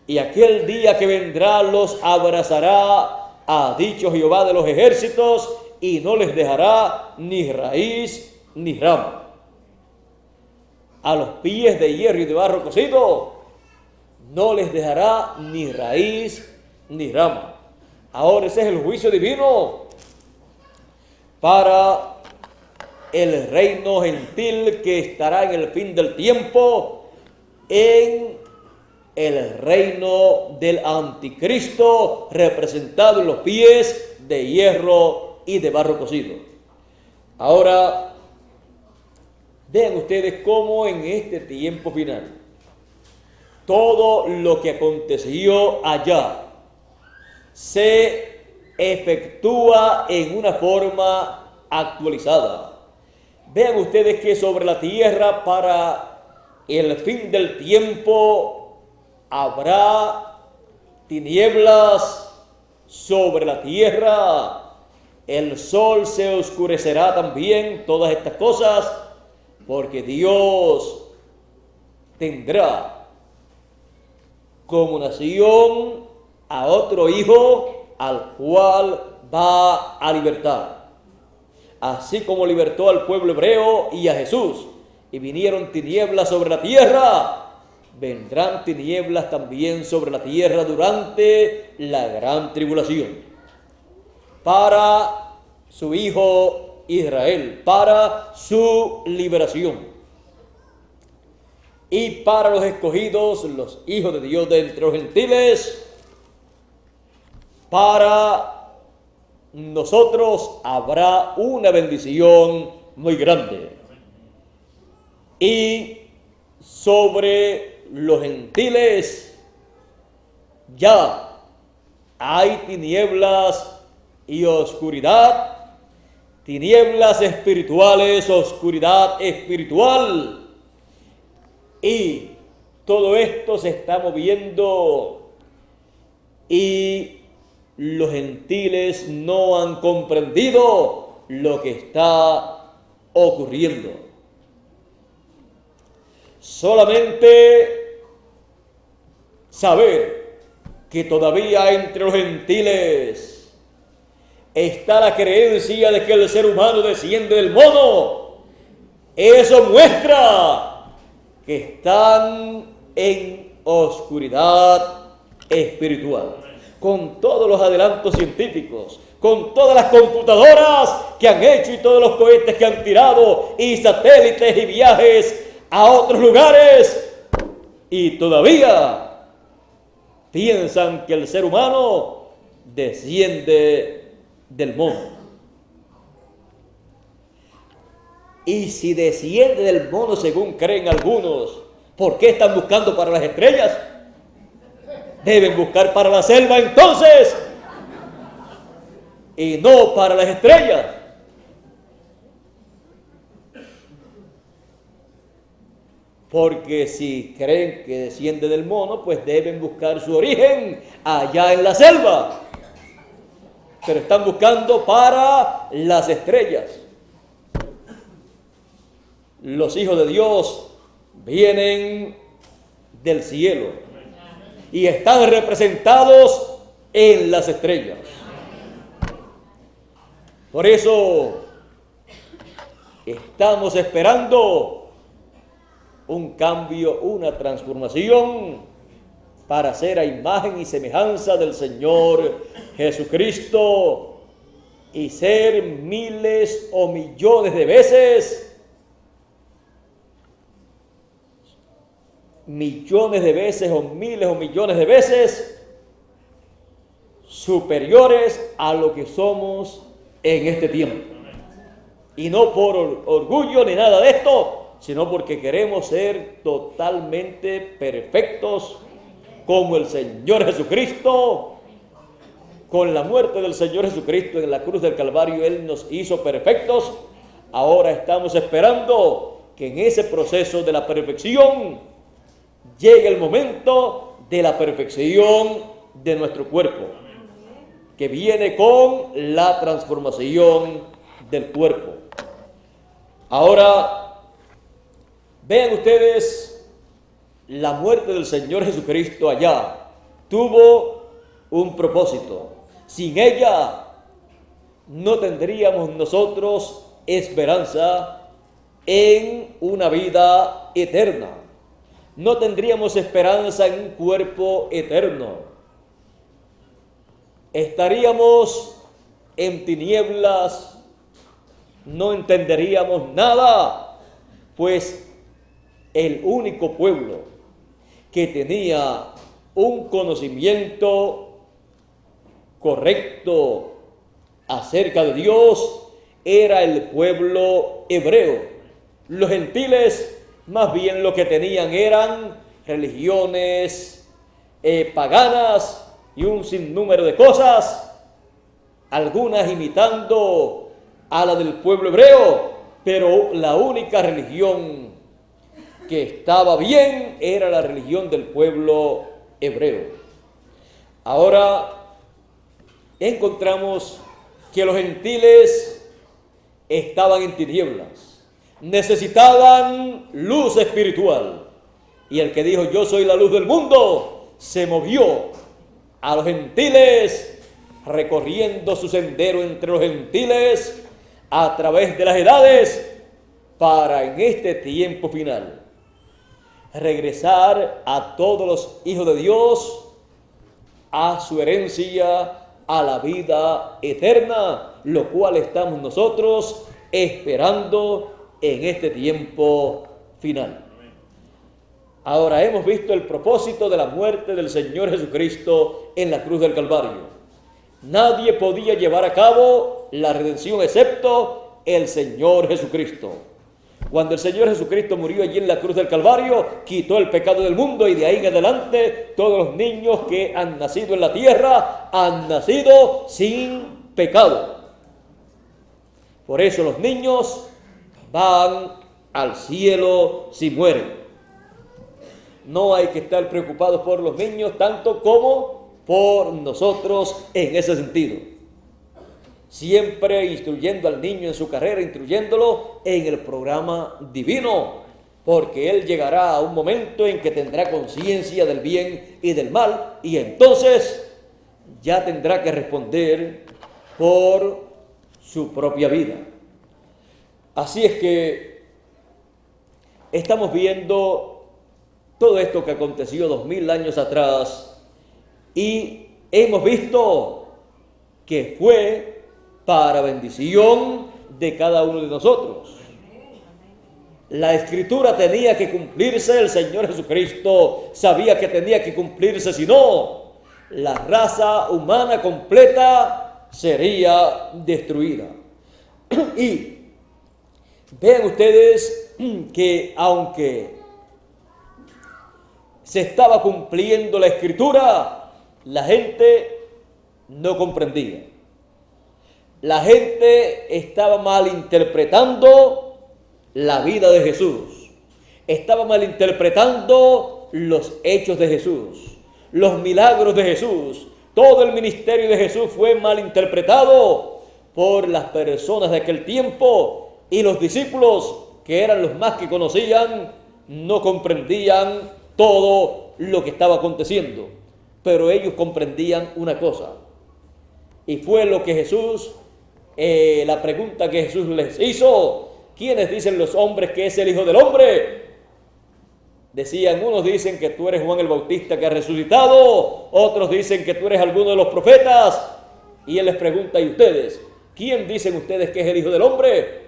y aquel día que vendrá los abrazará, ha dicho Jehová de los ejércitos, y no les dejará ni raíz ni rama. A los pies de hierro y de barro cocido no les dejará ni raíz ni rama. Ahora ese es el juicio divino para el reino gentil que estará en el fin del tiempo, en el reino del anticristo, representado en los pies de hierro y de barro cocido. Ahora, vean ustedes cómo en este tiempo final, todo lo que aconteció allá se efectúa en una forma actualizada. Vean ustedes que sobre la tierra para el fin del tiempo habrá tinieblas sobre la tierra, el sol se oscurecerá también, todas estas cosas, porque Dios tendrá como nación a otro hijo al cual va a libertar. Así como libertó al pueblo hebreo y a Jesús, y vinieron tinieblas sobre la tierra, vendrán tinieblas también sobre la tierra durante la gran tribulación, para su hijo Israel, para su liberación. Y para los escogidos, los hijos de Dios de entre los gentiles, para nosotros habrá una bendición muy grande. Y sobre los gentiles ya hay tinieblas y oscuridad, tinieblas espirituales, oscuridad espiritual. Y todo esto se está moviendo y los gentiles no han comprendido lo que está ocurriendo. Solamente saber que todavía entre los gentiles está la creencia de que el ser humano desciende del mono, eso muestra que están en oscuridad espiritual. Con todos los adelantos científicos, con todas las computadoras que han hecho y todos los cohetes que han tirado y satélites y viajes a otros lugares, y todavía piensan que el ser humano desciende del mono. Y si desciende del mono según creen algunos, ¿por qué están buscando para las estrellas? Deben buscar para la selva entonces, y no para las estrellas. Porque si creen que desciende del mono, pues deben buscar su origen allá en la selva. Pero están buscando para las estrellas. Los hijos de Dios vienen del cielo y están representados en las estrellas. Por eso estamos esperando un cambio, una transformación para ser a imagen y semejanza del Señor Jesucristo y ser miles o millones de veces, o miles o millones de veces superiores a lo que somos en este tiempo. Y no por orgullo ni nada de esto, sino porque queremos ser totalmente perfectos como el Señor Jesucristo. Con la muerte del Señor Jesucristo en la cruz del Calvario, Él nos hizo perfectos. Ahora estamos esperando que en ese proceso de la perfección llegue el momento de la perfección de nuestro cuerpo, que viene con la transformación del cuerpo. Ahora, vean ustedes, la muerte del Señor Jesucristo allá tuvo un propósito. Sin ella no tendríamos nosotros esperanza en una vida eterna. No tendríamos esperanza en un cuerpo eterno. Estaríamos en tinieblas, no entenderíamos nada, pues el único pueblo que tenía un conocimiento correcto acerca de Dios era el pueblo hebreo. Los gentiles más bien lo que tenían eran religiones paganas y un sinnúmero de cosas, algunas imitando a la del pueblo hebreo, pero la única religión que estaba bien era la religión del pueblo hebreo. Ahora encontramos que los gentiles estaban en tinieblas, necesitaban luz espiritual, y el que dijo yo soy la luz del mundo se movió a los gentiles, recorriendo su sendero entre los gentiles a través de las edades, para en este tiempo final regresar a todos los hijos de Dios a su herencia, a la vida eterna, lo cual estamos nosotros esperando en este tiempo final. Ahora hemos visto el propósito de la muerte del Señor Jesucristo en la cruz del Calvario. Nadie podía llevar a cabo la redención excepto el Señor Jesucristo. Cuando el Señor Jesucristo murió allí en la cruz del Calvario, quitó el pecado del mundo, y de ahí en adelante todos los niños que han nacido en la tierra han nacido sin pecado. Por eso los niños van al cielo si mueren. No hay que estar preocupados por los niños tanto como por nosotros en ese sentido. Siempre instruyendo al niño en su carrera, instruyéndolo en el programa divino, porque él llegará a un momento en que tendrá conciencia del bien y del mal, y entonces ya tendrá que responder por su propia vida. Así es que estamos viendo todo esto que aconteció 2000 años atrás, y hemos visto que fue para bendición de cada uno de nosotros. La Escritura tenía que cumplirse, el Señor Jesucristo sabía que tenía que cumplirse, si no, la raza humana completa sería destruida. Y vean ustedes que aunque se estaba cumpliendo la Escritura, la gente no comprendía. La gente estaba malinterpretando la vida de Jesús. Estaba malinterpretando los hechos de Jesús, los milagros de Jesús. Todo el ministerio de Jesús fue malinterpretado por las personas de aquel tiempo, y los discípulos, que eran los más que conocían, no comprendían todo lo que estaba aconteciendo. Pero ellos comprendían una cosa, y fue lo que Jesús la pregunta que Jesús les hizo: ¿quiénes dicen los hombres que es el Hijo del Hombre? Decían, unos dicen que tú eres Juan el Bautista que ha resucitado, otros dicen que tú eres alguno de los profetas. Y él les pregunta, ¿y ustedes? ¿Quién dicen ustedes que es el Hijo del Hombre?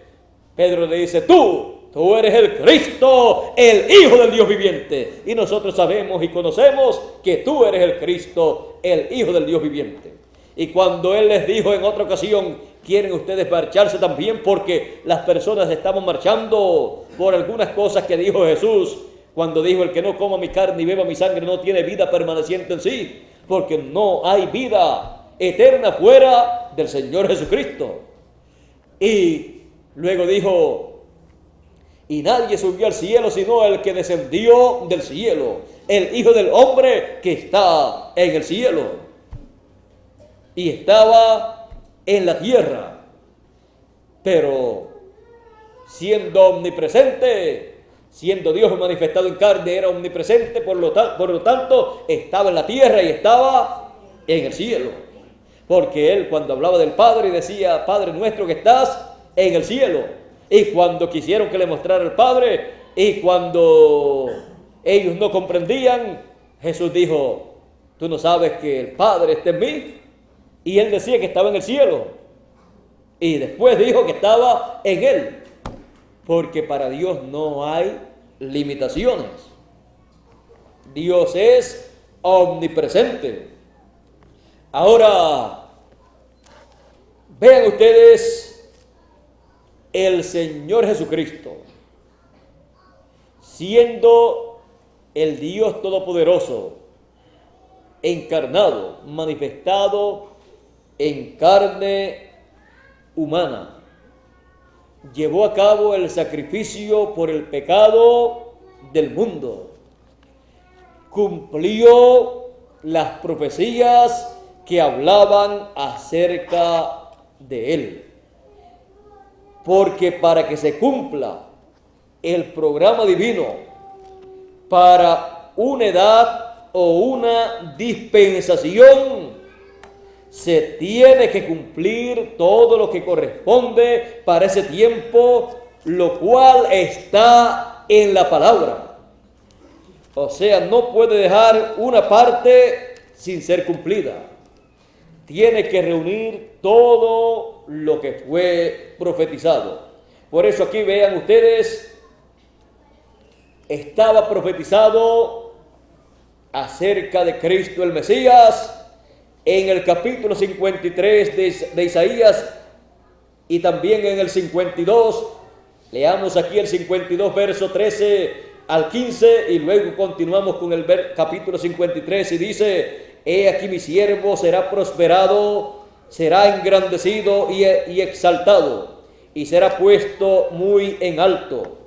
Pedro le dice, tú eres el Cristo, el Hijo del Dios viviente. Y nosotros sabemos y conocemos que tú eres el Cristo, el Hijo del Dios viviente. Y cuando él les dijo en otra ocasión, ¿quieren ustedes marcharse también? Porque las personas estaban marchando por algunas cosas que dijo Jesús, cuando dijo, el que no coma mi carne y beba mi sangre no tiene vida permaneciente en sí, porque no hay vida eterna fuera del Señor Jesucristo. Y luego dijo, y nadie subió al cielo sino el que descendió del cielo, el Hijo del Hombre que está en el cielo. Y estaba en la tierra, pero siendo omnipresente, siendo Dios manifestado en carne, era omnipresente, por lo tanto estaba en la tierra y estaba en el cielo. porque él cuando hablaba del Padre decía, Padre nuestro que estás en el cielo. Y cuando quisieron que le mostrara el Padre, y cuando ellos no comprendían, Jesús dijo, tú no sabes que el Padre está en mí. Y él decía que estaba en el cielo. Y después dijo que estaba en él. Porque para Dios no hay limitaciones. Dios es omnipresente. Ahora, vean ustedes el Señor Jesucristo, siendo el Dios Todopoderoso, encarnado, manifestado en carne humana, llevó a cabo el sacrificio por el pecado del mundo, cumplió las profecías que hablaban acerca de él. Porque para que se cumpla el programa divino para una edad o una dispensación, se tiene que cumplir todo lo que corresponde para ese tiempo, lo cual está en la palabra. O sea, no puede dejar una parte sin ser cumplida. Tiene que reunir todo lo que fue profetizado. Por eso aquí vean ustedes, estaba profetizado acerca de Cristo el Mesías en el capítulo 53 de Isaías y también en el 52. Leamos aquí el 52, verso 13 al 15 y luego continuamos con el capítulo 53 y dice: He aquí mi siervo será prosperado, será engrandecido y exaltado, y será puesto muy en alto.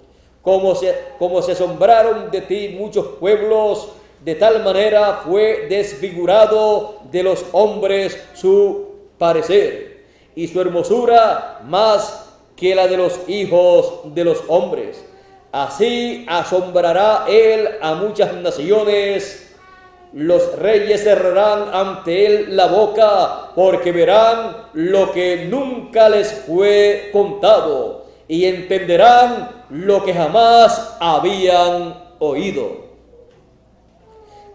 Como se asombraron de ti muchos pueblos, de tal manera fue desfigurado de los hombres su parecer, y su hermosura más que la de los hijos de los hombres. Así asombrará él a muchas naciones. Los reyes cerrarán ante él la boca, porque verán lo que nunca les fue contado, y entenderán lo que jamás habían oído.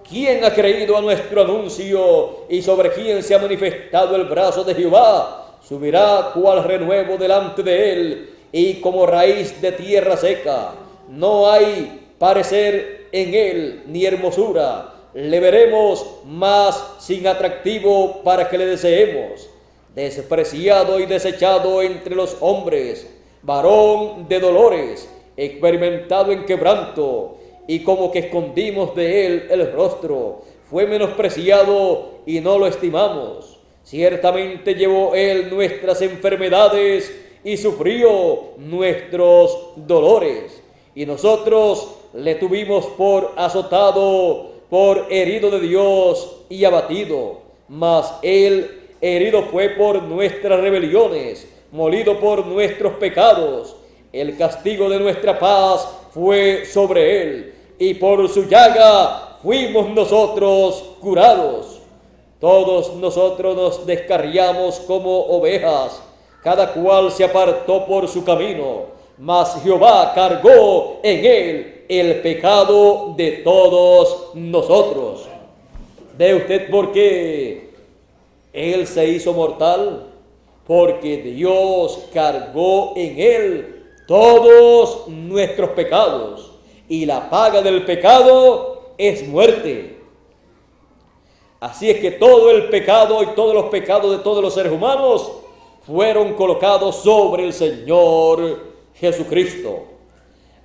¿Quién ha creído a nuestro anuncio, y sobre quién se ha manifestado el brazo de Jehová? Subirá cual renuevo delante de él, y como raíz de tierra seca. No hay parecer en él, ni hermosura. Le veremos más sin atractivo para que le deseemos. Despreciado y desechado entre los hombres, varón de dolores, experimentado en quebranto, y como que escondimos de él el rostro. Fue menospreciado y no lo estimamos. Ciertamente llevó él nuestras enfermedades y sufrió nuestros dolores. Y nosotros le tuvimos por azotado, por herido de Dios y abatido. Mas él herido fue por nuestras rebeliones, molido por nuestros pecados. El castigo de nuestra paz fue sobre él, y por su llaga fuimos nosotros curados. Todos nosotros nos descarriamos como ovejas, cada cual se apartó por su camino, mas Jehová cargó en él el pecado de todos nosotros. ¿Ve usted por qué él se hizo mortal? Porque Dios cargó en él todos nuestros pecados, y la paga del pecado es muerte. Así es que todo el pecado y todos los pecados de todos los seres humanos fueron colocados sobre el Señor Jesucristo.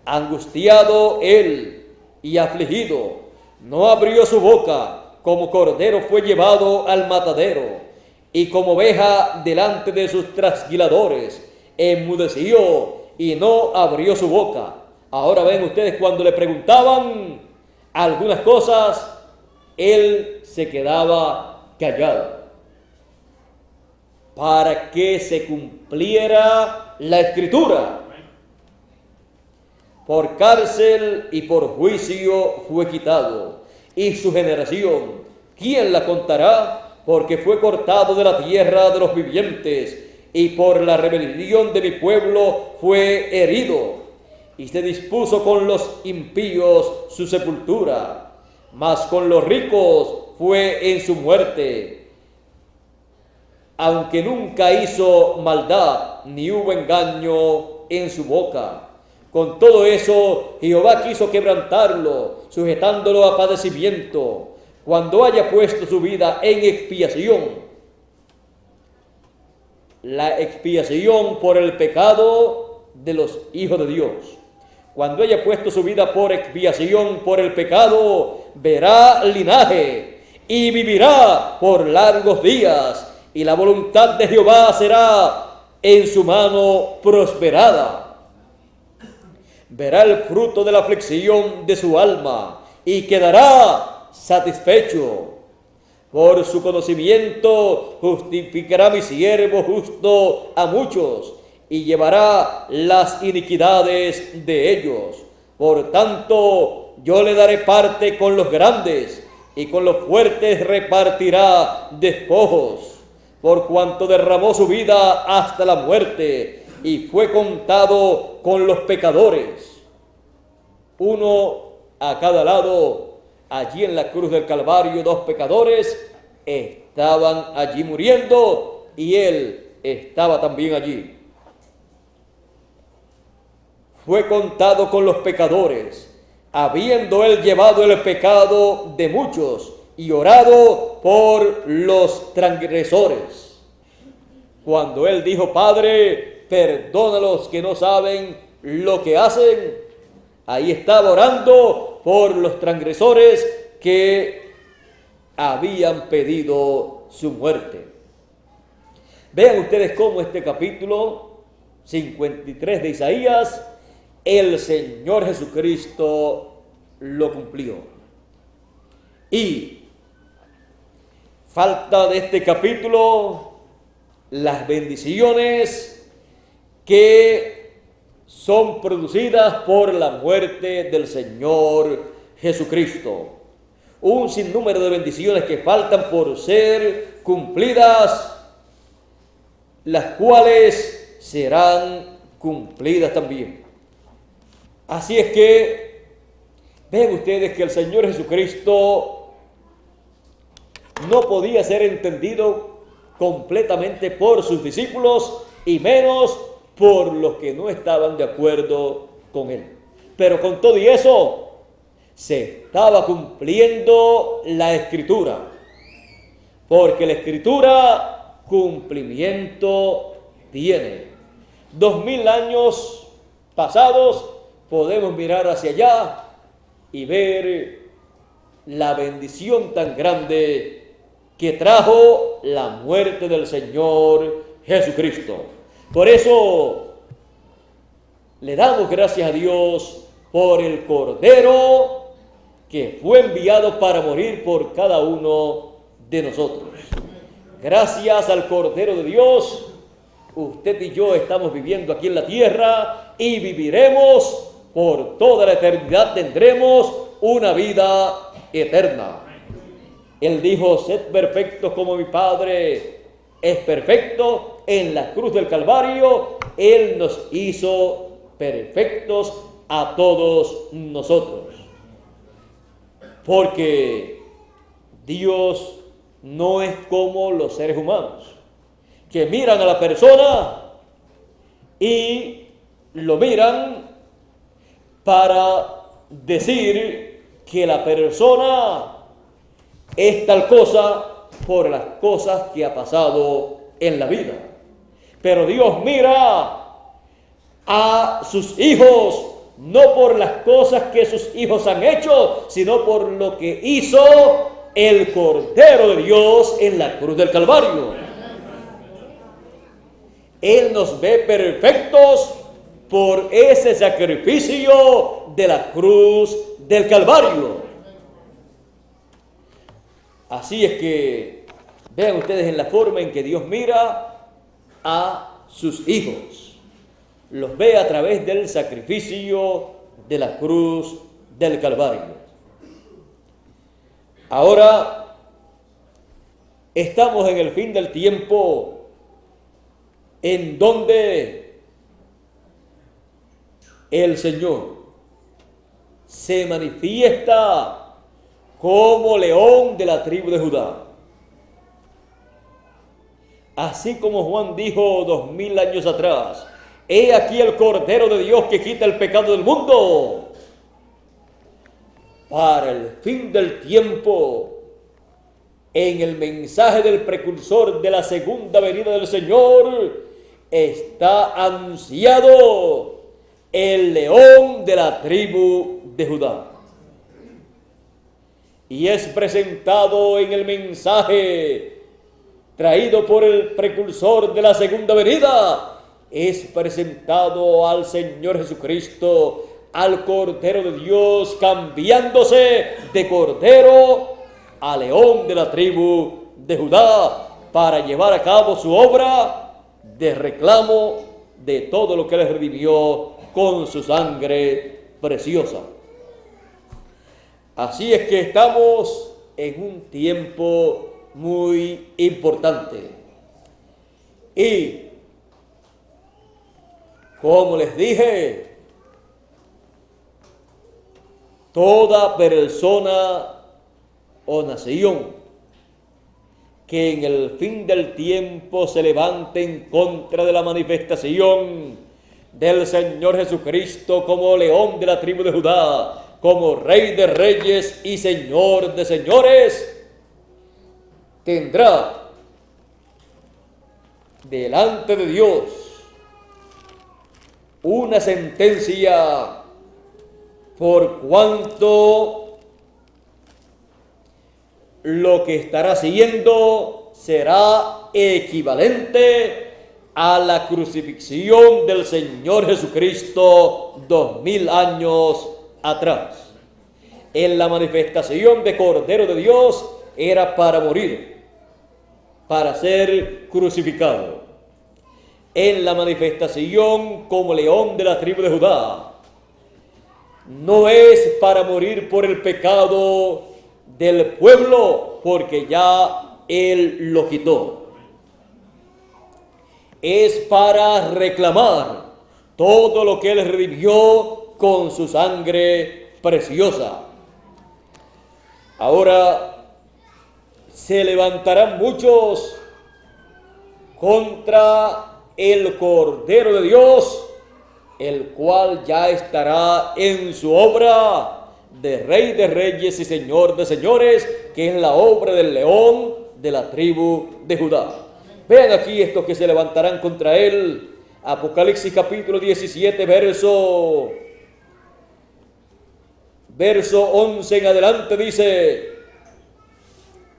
Angustiado él y afligido, no abrió su boca, como cordero fue llevado al matadero, y como oveja delante de sus trasquiladores, enmudeció y no abrió su boca. Ahora ven ustedes, cuando le preguntaban algunas cosas, él se quedaba callado, para que se cumpliera la Escritura. Por cárcel y por juicio fue quitado, y su generación, ¿quién la contará? porque fue cortado de la tierra de los vivientes, y por la rebelión de mi pueblo fue herido, y se dispuso con los impíos su sepultura, mas con los ricos fue en su muerte, aunque nunca hizo maldad, ni hubo engaño en su boca. Con todo eso, Jehová quiso quebrantarlo, sujetándolo a padecimiento, cuando haya puesto su vida en expiación. La expiación por el pecado de los hijos de Dios. Cuando haya puesto su vida por expiación por el pecado, verá linaje y vivirá por largos días, y la voluntad de Jehová será en su mano prosperada. Verá el fruto de la aflicción de su alma y quedará satisfecho. Por su conocimiento justificará mi siervo justo a muchos, y llevará las iniquidades de ellos. Por tanto, yo le daré parte con los grandes, y con los fuertes repartirá despojos, por cuanto derramó su vida hasta la muerte, y fue contado con los pecadores. Uno a cada lado. Allí en la cruz del Calvario 2 pecadores estaban allí muriendo, y él estaba también allí. Fue contado con los pecadores, habiendo él llevado el pecado de muchos y orado por los transgresores. Cuando él dijo: Padre, perdónalos que no saben lo que hacen, ahí estaba orando por los transgresores que habían pedido su muerte. Vean ustedes cómo este capítulo 53 de Isaías, el Señor Jesucristo lo cumplió. Y falta de este capítulo las bendiciones que son producidas por la muerte del Señor Jesucristo. Un sinnúmero de bendiciones que faltan por ser cumplidas, las cuales serán cumplidas también. Así es que ven ustedes que el Señor Jesucristo no podía ser entendido completamente por sus discípulos, y menos por los que no estaban de acuerdo con él. Pero con todo y eso, se estaba cumpliendo la Escritura, porque la Escritura cumplimiento tiene. 2000 años pasados, podemos mirar hacia allá y ver la bendición tan grande que trajo la muerte del Señor Jesucristo. Por eso le damos gracias a Dios por el Cordero que fue enviado para morir por cada uno de nosotros. Gracias al Cordero de Dios, usted y yo estamos viviendo aquí en la tierra y viviremos por toda la eternidad, tendremos una vida eterna. Él dijo: sed perfectos como mi Padre es perfecto. En la cruz del Calvario, Él nos hizo perfectos a todos nosotros. Porque Dios no es como los seres humanos, que miran a la persona y lo miran para decir que la persona es tal cosa por las cosas que ha pasado en la vida. Pero Dios mira a sus hijos no por las cosas que sus hijos han hecho, sino por lo que hizo el Cordero de Dios en la cruz del Calvario. Él nos ve perfectos por ese sacrificio de la cruz del Calvario. Así es que vean ustedes en la forma en que Dios mira a sus hijos. Los ve a través del sacrificio de la cruz del Calvario. Ahora, Estamos en el fin del tiempo, en donde el Señor se manifiesta como león de la tribu de Judá. Así como Juan dijo 2000 años atrás: he aquí el Cordero de Dios que quita el pecado del mundo. Para el fin del tiempo, en el mensaje del precursor de la segunda venida del Señor, está anunciado el león de la tribu de Judá. Y es presentado en el mensaje traído por el precursor de la segunda venida, es presentado al Señor Jesucristo, al Cordero de Dios, cambiándose de Cordero a león de la tribu de Judá, para llevar a cabo su obra de reclamo de todo lo que Él redimió con su sangre preciosa. Así es que estamos en un tiempo muy importante. Y, como les dije, toda persona o nación que en el fin del tiempo se levante en contra de la manifestación del Señor Jesucristo como león de la tribu de Judá, como Rey de reyes y Señor de señores, tendrá delante de Dios una sentencia, por cuanto lo que estará haciendo será equivalente a la crucifixión del Señor Jesucristo 2000 años atrás. En la manifestación de Cordero de Dios era para morir, para ser crucificado. En la manifestación como león de la tribu de Judá, no es para morir por el pecado del pueblo, porque ya Él lo quitó. Es para reclamar todo lo que Él redimió con su sangre preciosa. Ahora se levantarán muchos contra el Cordero de Dios, el cual ya estará en su obra de Rey de reyes y Señor de señores, que es la obra del león de la tribu de Judá. Vean aquí estos que se levantarán contra él. Apocalipsis capítulo 17, verso 11 en adelante dice: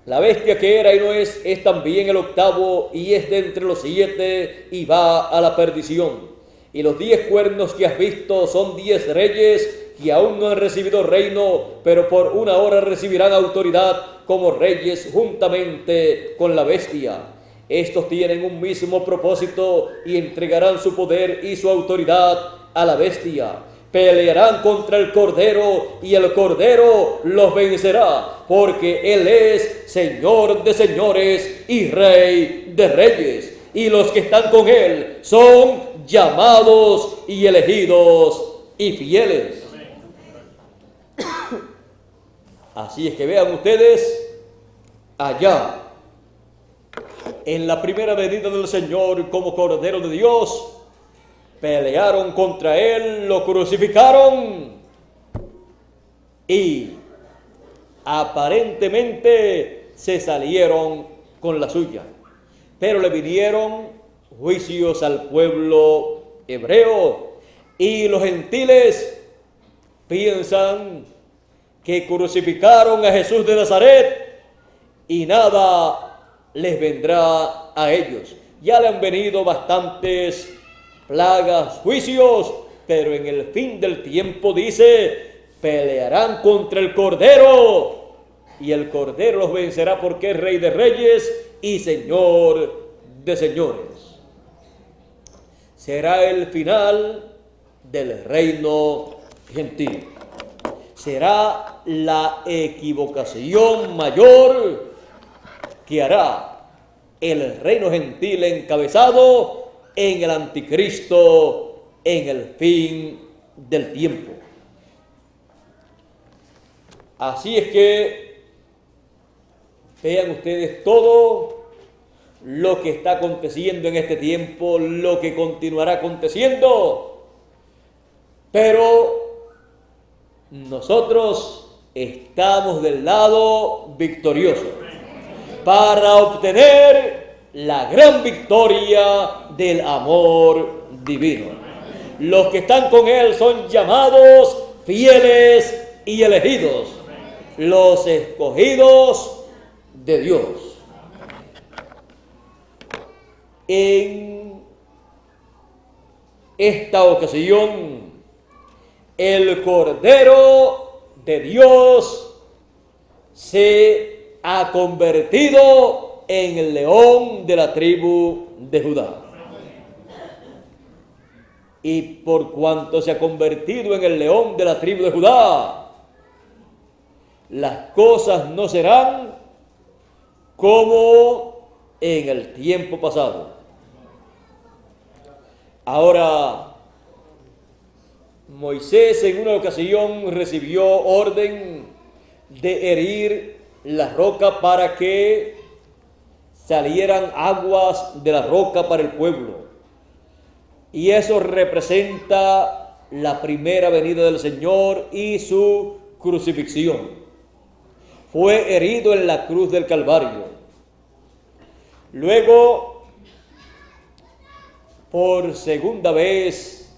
la bestia que era y no es también el octavo, y es de entre los 7, y va a la perdición. Y los 10 cuernos que has visto son 10 reyes que aún no han recibido reino, pero por una hora recibirán autoridad como reyes juntamente con la bestia. Estos tienen un mismo propósito y entregarán su poder y su autoridad a la bestia. Pelearán contra el Cordero y el Cordero los vencerá, porque Él es Señor de señores y Rey de reyes. Y los que están con Él son llamados y elegidos y fieles. Así es que vean ustedes, allá en la primera venida del Señor como Cordero de Dios, pelearon contra Él, lo crucificaron y aparentemente se salieron con la suya. Pero le vinieron juicios al pueblo hebreo, y los gentiles piensan que crucificaron a Jesús de Nazaret y nada les vendrá a ellos. Ya le han venido bastantes plagas, juicios, pero en el fin del tiempo dice: pelearán contra el Cordero, y el Cordero los vencerá, porque es Rey de reyes y Señor de señores. Será el final del reino gentil. Será la equivocación mayor que hará el reino gentil encabezado en el anticristo en el fin del tiempo. Así es que vean ustedes todo lo que está aconteciendo en este tiempo, lo que continuará aconteciendo, pero nosotros estamos del lado victorioso para obtener la gran victoria del amor divino. Los que están con Él son llamados, fieles y elegidos, los escogidos de Dios. En esta ocasión, el Cordero de Dios se ha convertido en el león de la tribu de Judá. Y por cuanto se ha convertido en el león de la tribu de Judá, las cosas no serán como en el tiempo pasado. Ahora, Moisés en una ocasión recibió orden de herir la roca para que salieran aguas de la roca para el pueblo. Y eso representa la primera venida del Señor y su crucifixión. Fue herido en la cruz del Calvario. Luego, por segunda vez,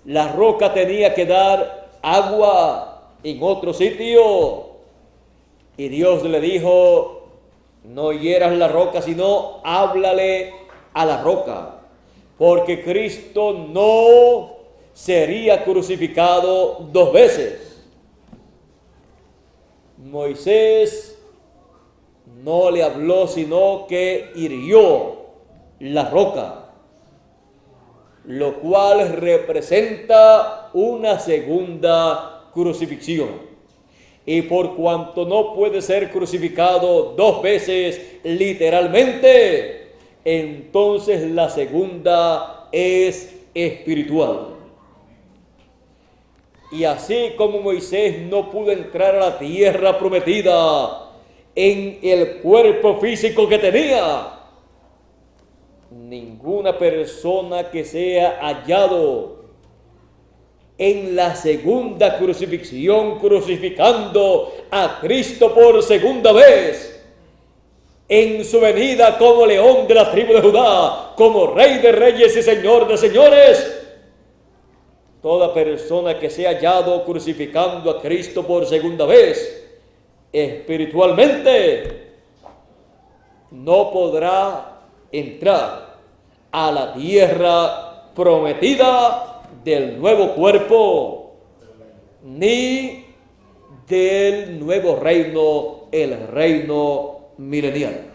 la roca tenía que dar agua en otro sitio. Y Dios le dijo: no hieras la roca, sino háblale a la roca. Porque Cristo no sería crucificado dos veces. Moisés no le habló, sino que hirió la roca, lo cual representa una segunda crucifixión. Y por cuanto no puede ser crucificado dos veces literalmente, entonces la segunda es espiritual. Y así como Moisés no pudo entrar a la tierra prometida en el cuerpo físico que tenía, ninguna persona que sea hallado en la segunda crucifixión, crucificando a Cristo por segunda vez, en su venida como león de la tribu de Judá, como rey de reyes y señor de señores, toda persona que sea hallado crucificando a Cristo por segunda vez, espiritualmente, no podrá entrar a la tierra prometida del nuevo cuerpo, ni del nuevo reino, el reino milenial.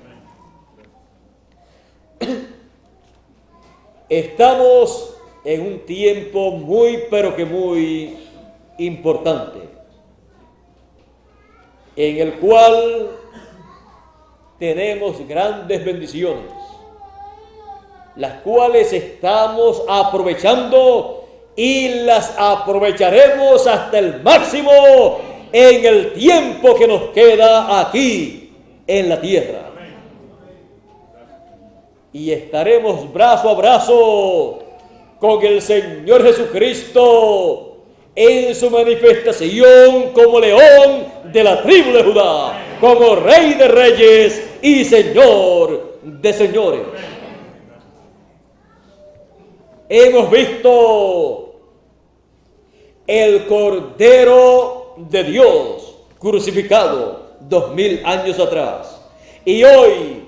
Estamos en un tiempo muy, pero que muy importante, en el cual tenemos grandes bendiciones, las cuales estamos aprovechando y las aprovecharemos hasta el máximo en el tiempo que nos queda aquí en la tierra. Y estaremos brazo a brazo con el Señor Jesucristo en su manifestación como león de la tribu de Judá, como rey de reyes y señor de señores. Hemos visto el Cordero de Dios crucificado 2000 años atrás, y hoy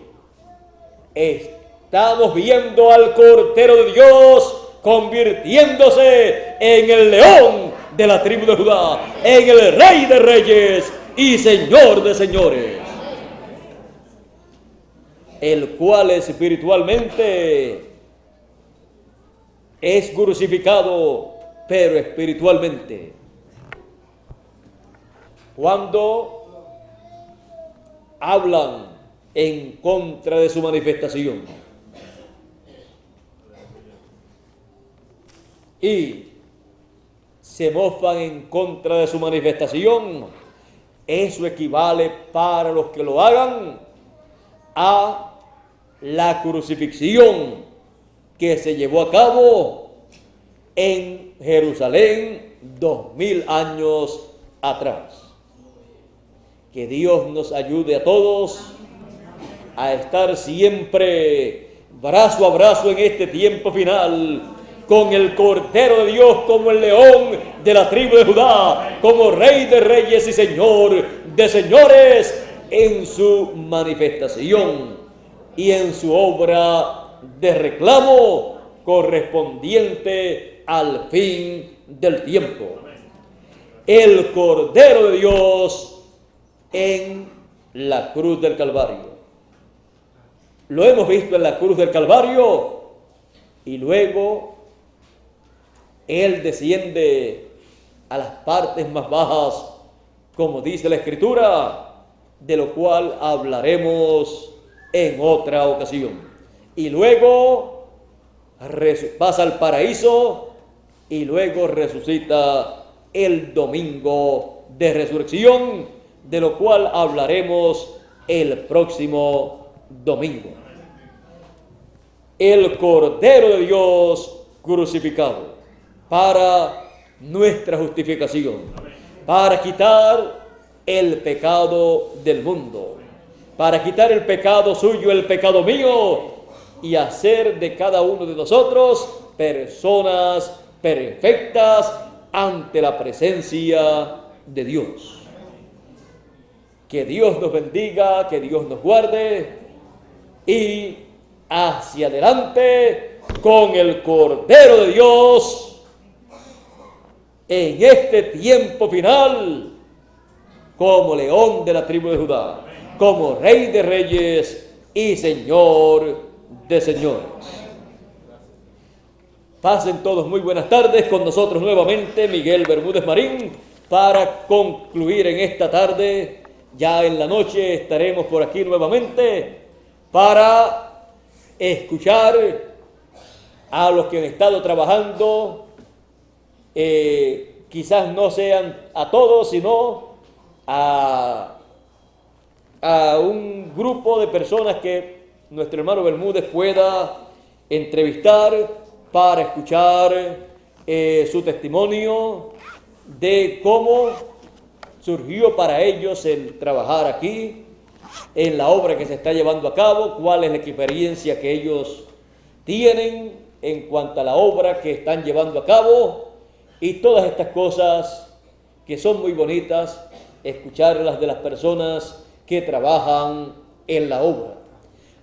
estamos viendo al Cordero de Dios convirtiéndose en el león de la tribu de Judá, en el rey de reyes y señor de señores, el cual espiritualmente es crucificado, pero espiritualmente. Cuando hablan en contra de su manifestación. Y se mofan en contra de su manifestación. Eso equivale para los que lo hagan a la crucifixión que se llevó a cabo en Jerusalén 2000 años atrás. Que Dios nos ayude a todos a estar siempre brazo a brazo en este tiempo final con el Cordero de Dios como el león de la tribu de Judá, como Rey de reyes y Señor de señores en su manifestación y en su obra de reclamo correspondiente al fin del tiempo. El Cordero de Dios en la cruz del Calvario. Lo hemos visto en la cruz del Calvario y luego Él desciende a las partes más bajas, como dice la Escritura, de lo cual hablaremos en otra ocasión. Y luego pasa al paraíso y luego resucita el domingo de resurrección, de lo cual hablaremos el próximo domingo. El Cordero de Dios crucificado para nuestra justificación, para quitar el pecado del mundo, para quitar el pecado suyo, el pecado mío, y hacer de cada uno de nosotros personas perfectas ante la presencia de Dios. Que Dios nos bendiga, que Dios nos guarde, y hacia adelante con el Cordero de Dios en este tiempo final, como león de la tribu de Judá, como Rey de reyes y Señor de señores. Pasen todos muy buenas tardes. Con nosotros nuevamente Miguel Bermúdez Marín para concluir en esta tarde. Ya en la noche estaremos por aquí nuevamente para escuchar a los que han estado trabajando. Quizás no sean a todos, sino a un grupo de personas que nuestro hermano Bermúdez pueda entrevistar para escuchar su testimonio de cómo surgió para ellos el trabajar aquí en la obra que se está llevando a cabo, cuál es la experiencia que ellos tienen en cuanto a la obra que están llevando a cabo, y todas estas cosas que son muy bonitas, escucharlas de las personas que trabajan en la obra.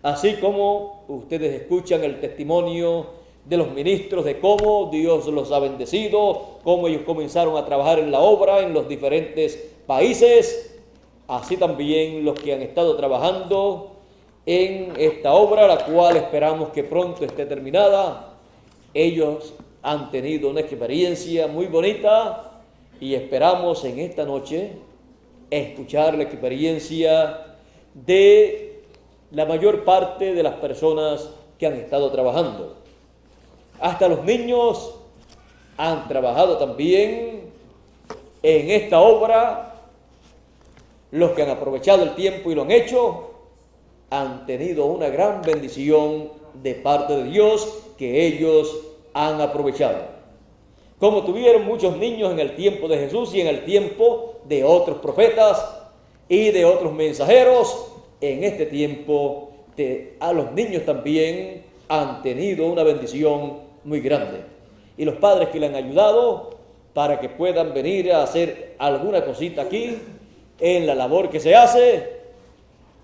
Así como ustedes escuchan el testimonio de los ministros de cómo Dios los ha bendecido, cómo ellos comenzaron a trabajar en la obra en los diferentes países, así también los que han estado trabajando en esta obra, la cual esperamos que pronto esté terminada. Ellos han tenido una experiencia muy bonita y esperamos en esta noche escuchar la experiencia de la mayor parte de las personas que han estado trabajando. Hasta los niños han trabajado también en esta obra. Los que han aprovechado el tiempo y lo han hecho han tenido una gran bendición de parte de Dios que ellos han aprovechado. Como tuvieron muchos niños en el tiempo de Jesús y en el tiempo de otros profetas y de otros mensajeros, en este tiempo a los niños también han tenido una bendición muy grande. Y los padres que le han ayudado para que puedan venir a hacer alguna cosita aquí en la labor que se hace,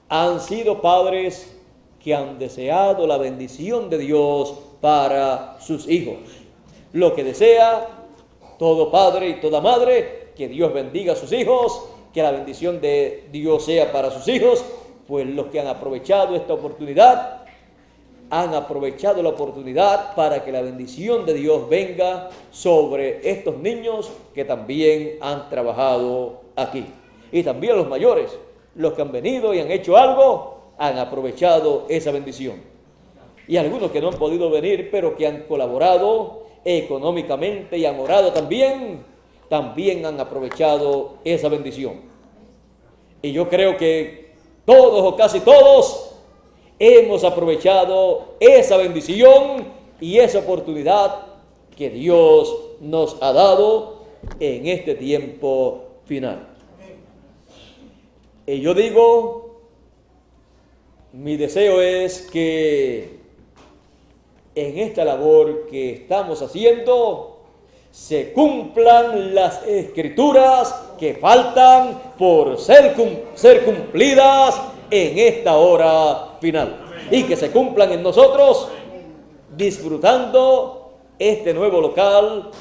han sido padres que han deseado la bendición de Dios para sus hijos. Lo que desea todo padre y toda madre, que Dios bendiga a sus hijos, que la bendición de Dios sea para sus hijos. Pues los que han aprovechado esta oportunidad, han aprovechado la oportunidad para que la bendición de Dios venga sobre estos niños que también han trabajado aquí. Y también los mayores, los que han venido y han hecho algo, han aprovechado esa bendición. Y algunos que no han podido venir, pero que han colaborado económicamente y han orado también han aprovechado esa bendición. Y yo creo que todos o casi todos hemos aprovechado esa bendición y esa oportunidad que Dios nos ha dado en este tiempo final. Y yo digo, mi deseo es que en esta labor que estamos haciendo se cumplan las escrituras que faltan por ser cumplidas en esta hora final. Y que se cumplan en nosotros disfrutando este nuevo local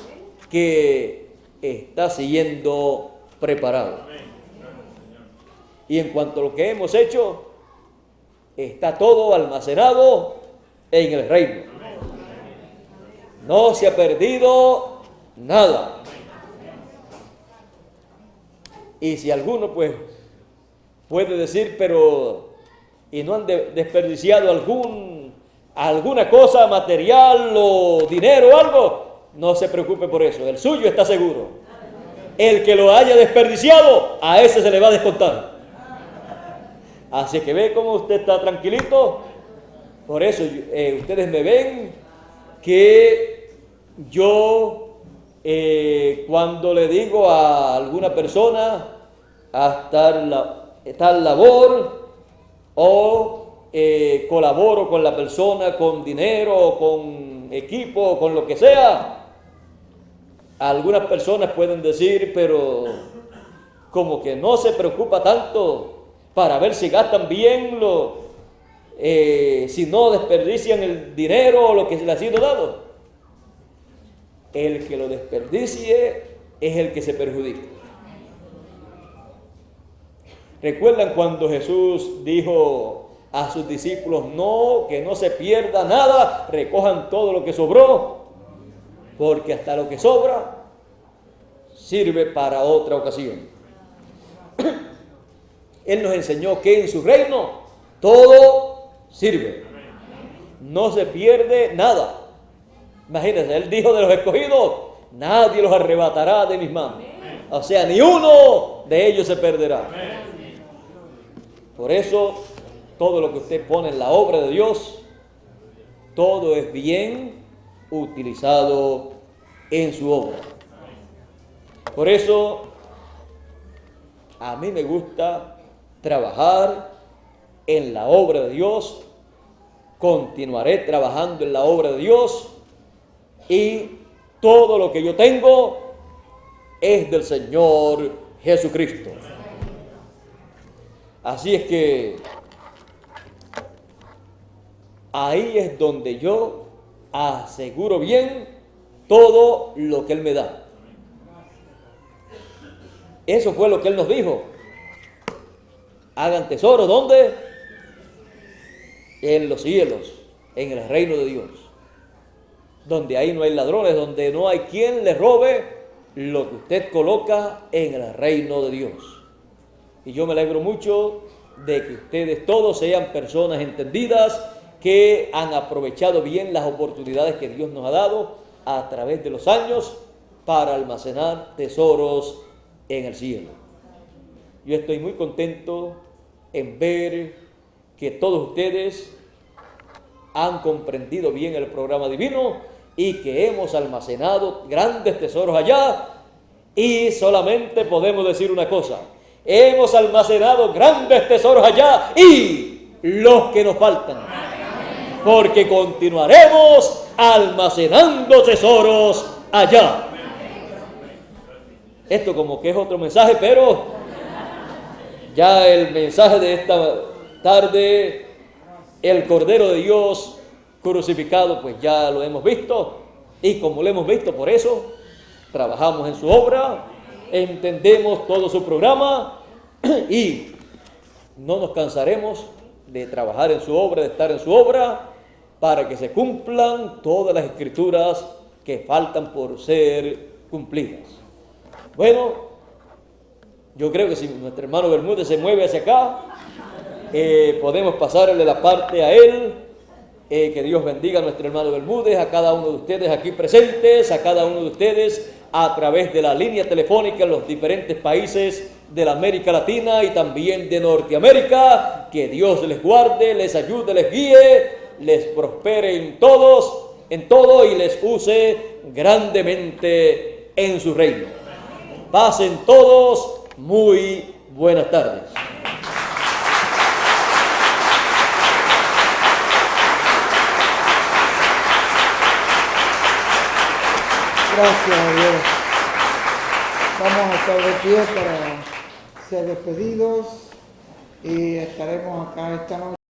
que está siendo preparado. Y en cuanto a lo que hemos hecho, está todo almacenado en el reino. No se ha perdido nada. Y si alguno pues puede decir, pero y no han desperdiciado alguna cosa material o dinero o algo, no se preocupe por eso, el suyo está seguro. El que lo haya desperdiciado, a ese se le va a descontar. Así que ve cómo usted está tranquilito. Por eso ustedes me ven que yo cuando le digo a alguna persona a tal labor o colaboro con la persona con dinero o con equipo o con lo que sea, algunas personas pueden decir, pero como que no se preocupa tanto para ver si gastan bien, si no desperdician el dinero o lo que se les ha sido dado. El que lo desperdicie es el que se perjudica. ¿Recuerdan cuando Jesús dijo a sus discípulos, que no se pierda nada, recojan todo lo que sobró, porque hasta lo que sobra sirve para otra ocasión? Él nos enseñó que en su reino todo sirve, no se pierde nada. Imagínense, Él dijo de los escogidos, nadie los arrebatará de mis manos. O sea, ni uno de ellos se perderá. Por eso, todo lo que usted pone en la obra de Dios, todo es bien utilizado en su obra. Por eso, a mí me gusta trabajar en la obra de Dios, continuaré trabajando en la obra de Dios y todo lo que yo tengo es del Señor Jesucristo. Así es que ahí es donde yo aseguro bien todo lo que Él me da. Eso fue lo que Él nos dijo. Hagan tesoros, ¿dónde? En los cielos, en el reino de Dios. Donde ahí no hay ladrones, donde no hay quien le robe lo que usted coloca en el reino de Dios. Y yo me alegro mucho de que ustedes todos sean personas entendidas, que han aprovechado bien las oportunidades que Dios nos ha dado a través de los años para almacenar tesoros en el cielo. Yo estoy muy contento en ver que todos ustedes han comprendido bien el programa divino y que hemos almacenado grandes tesoros allá, y solamente podemos decir una cosa: hemos almacenado grandes tesoros allá y los que nos faltan, porque continuaremos almacenando tesoros allá. Esto como que es otro mensaje, pero ya el mensaje de esta tarde, el Cordero de Dios crucificado, pues ya lo hemos visto, y como lo hemos visto, por eso trabajamos en su obra, entendemos todo su programa y no nos cansaremos de trabajar en su obra, de estar en su obra, para que se cumplan todas las escrituras que faltan por ser cumplidas. Bueno, yo creo que si nuestro hermano Bermúdez se mueve hacia acá, podemos pasarle la parte a él. Que Dios bendiga a nuestro hermano Bermúdez, a cada uno de ustedes aquí presentes, a cada uno de ustedes a través de la línea telefónica en los diferentes países de la América Latina y también de Norteamérica. Que Dios les guarde, les ayude, les guíe, les prospere en todo y les use grandemente en su reino. Pasen todos muy buenas tardes. Gracias a Dios. Vamos a estar de pie para ser despedidos y estaremos acá esta noche.